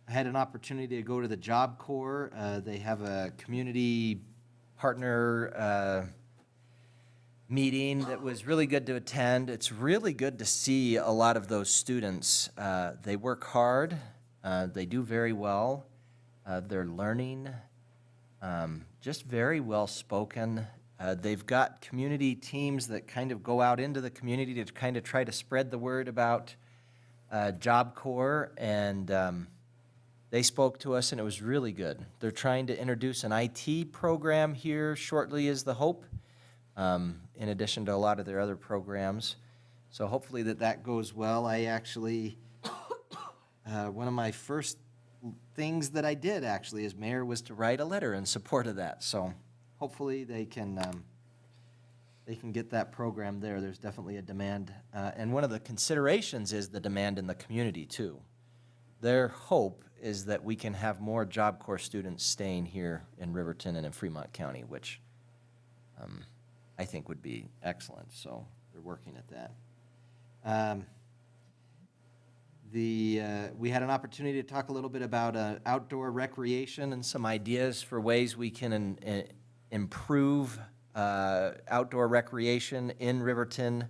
had an opportunity to go to the Job Corps. They have a community partner meeting that was really good to attend. It's really good to see a lot of those students. They work hard. They do very well. They're learning, just very well spoken. They've got community teams that kind of go out into the community to kind of try to spread the word about Job Corps, and they spoke to us, and it was really good. They're trying to introduce an IT program here shortly is the hope, in addition to a lot of their other programs. So hopefully that goes well. I actually, one of my first things that I did actually as mayor was to write a letter in support of that. So hopefully they can get that program there. There's definitely a demand. And one of the considerations is the demand in the community too. Their hope is that we can have more Job Corps students staying here in Riverton and in Fremont County, which I think would be excellent. So they're working at that. We had an opportunity to talk a little bit about outdoor recreation and some ideas for ways we can improve outdoor recreation in Riverton,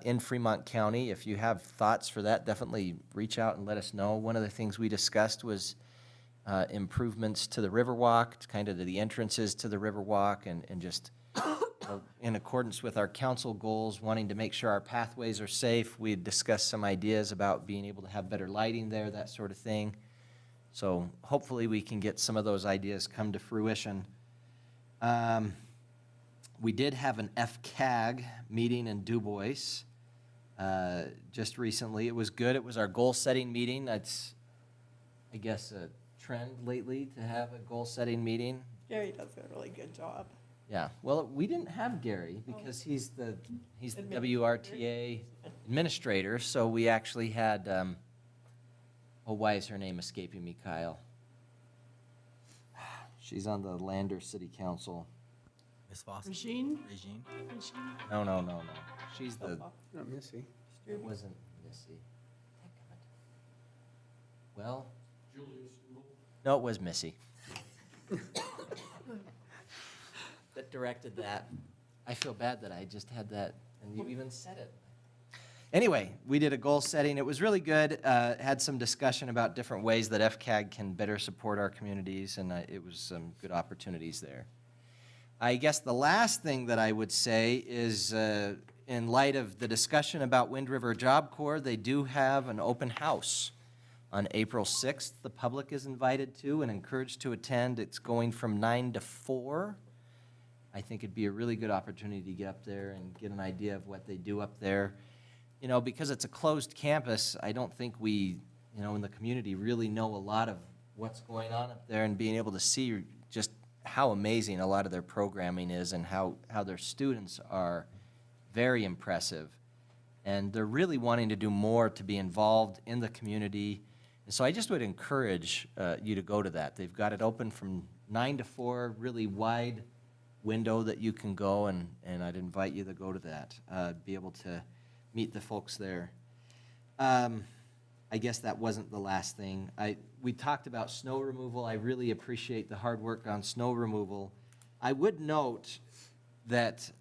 in Fremont County. If you have thoughts for that, definitely reach out and let us know. One of the things we discussed was improvements to the Riverwalk, kind of to the entrances to the Riverwalk, and just in accordance with our council goals, wanting to make sure our pathways are safe. We had discussed some ideas about being able to have better lighting there, that sort of thing. So hopefully we can get some of those ideas come to fruition. We did have an FCAG meeting in Du Bois just recently. It was good. It was our goal-setting meeting. That's, I guess, a trend lately to have a goal-setting meeting. Gary does a really good job. Yeah, well, we didn't have Gary because he's the WRTA administrator, so we actually had, oh, why is her name escaping me, Kyle? She's on the Lander City Council. Ms. Foster? Regine? Regine? No. She's the, Not Missy. it wasn't Missy. Well, no, it was Missy. That directed that. I feel bad that I just had that, and you even said it. Anyway, we did a goal setting. It was really good. Had some discussion about different ways that FCAG can better support our communities, and it was some good opportunities there. I guess the last thing that I would say is, in light of the discussion about Wind River Job Corps, they do have an open house on April 6th. The public is invited to and encouraged to attend. It's going from 9 to 4. I think it'd be a really good opportunity to get up there and get an idea of what they do up there. You know, because it's a closed campus, I don't think we, you know, in the community really know a lot of what's going on up there, and being able to see just how amazing a lot of their programming is and how their students are very impressive. And they're really wanting to do more to be involved in the community. And so I just would encourage you to go to that. They've got it open from 9 to 4, really wide window that you can go, and I'd invite you to go to that, be able to meet the folks there. I guess that wasn't the last thing. We talked about snow removal. I really appreciate the hard work on snow removal. I would note that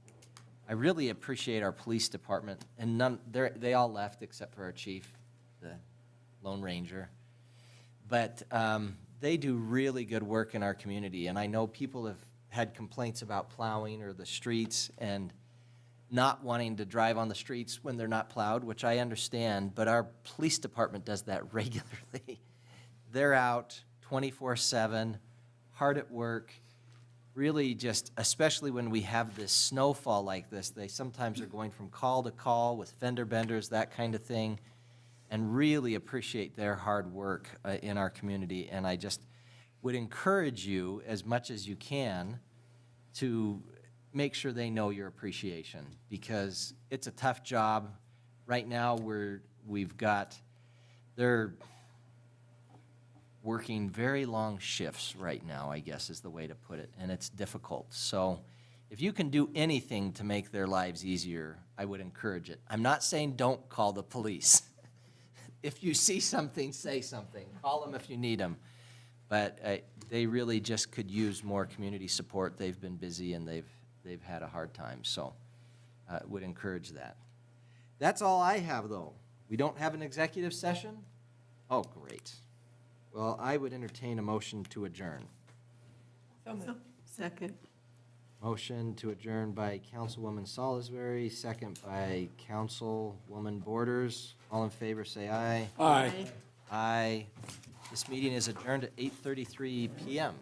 I really appreciate our police department, and they all left except for our chief, the Lone Ranger. But they do really good work in our community, and I know people have had complaints about plowing or the streets and not wanting to drive on the streets when they're not plowed, which I understand, but our police department does that regularly. They're out 24/7, hard at work, really just, especially when we have this snowfall like this, they sometimes are going from call to call with fender benders, that kind of thing, and really appreciate their hard work in our community. And I just would encourage you, as much as you can, to make sure they know your appreciation, because it's a tough job. Right now, they're working very long shifts right now, I guess is the way to put it, and it's difficult. So if you can do anything to make their lives easier, I would encourage it. I'm not saying don't call the police. If you see something, say something. Call them if you need them. But they really just could use more community support. They've been busy and they've had a hard time, so would encourage that. That's all I have, though. We don't have an executive session? Oh, great. Well, I would entertain a motion to adjourn. Second. Motion to adjourn by Councilwoman Salisbury, second by Councilwoman Borders. All in favor, say aye. Aye. Aye. This meeting is adjourned at 8:33 p.m.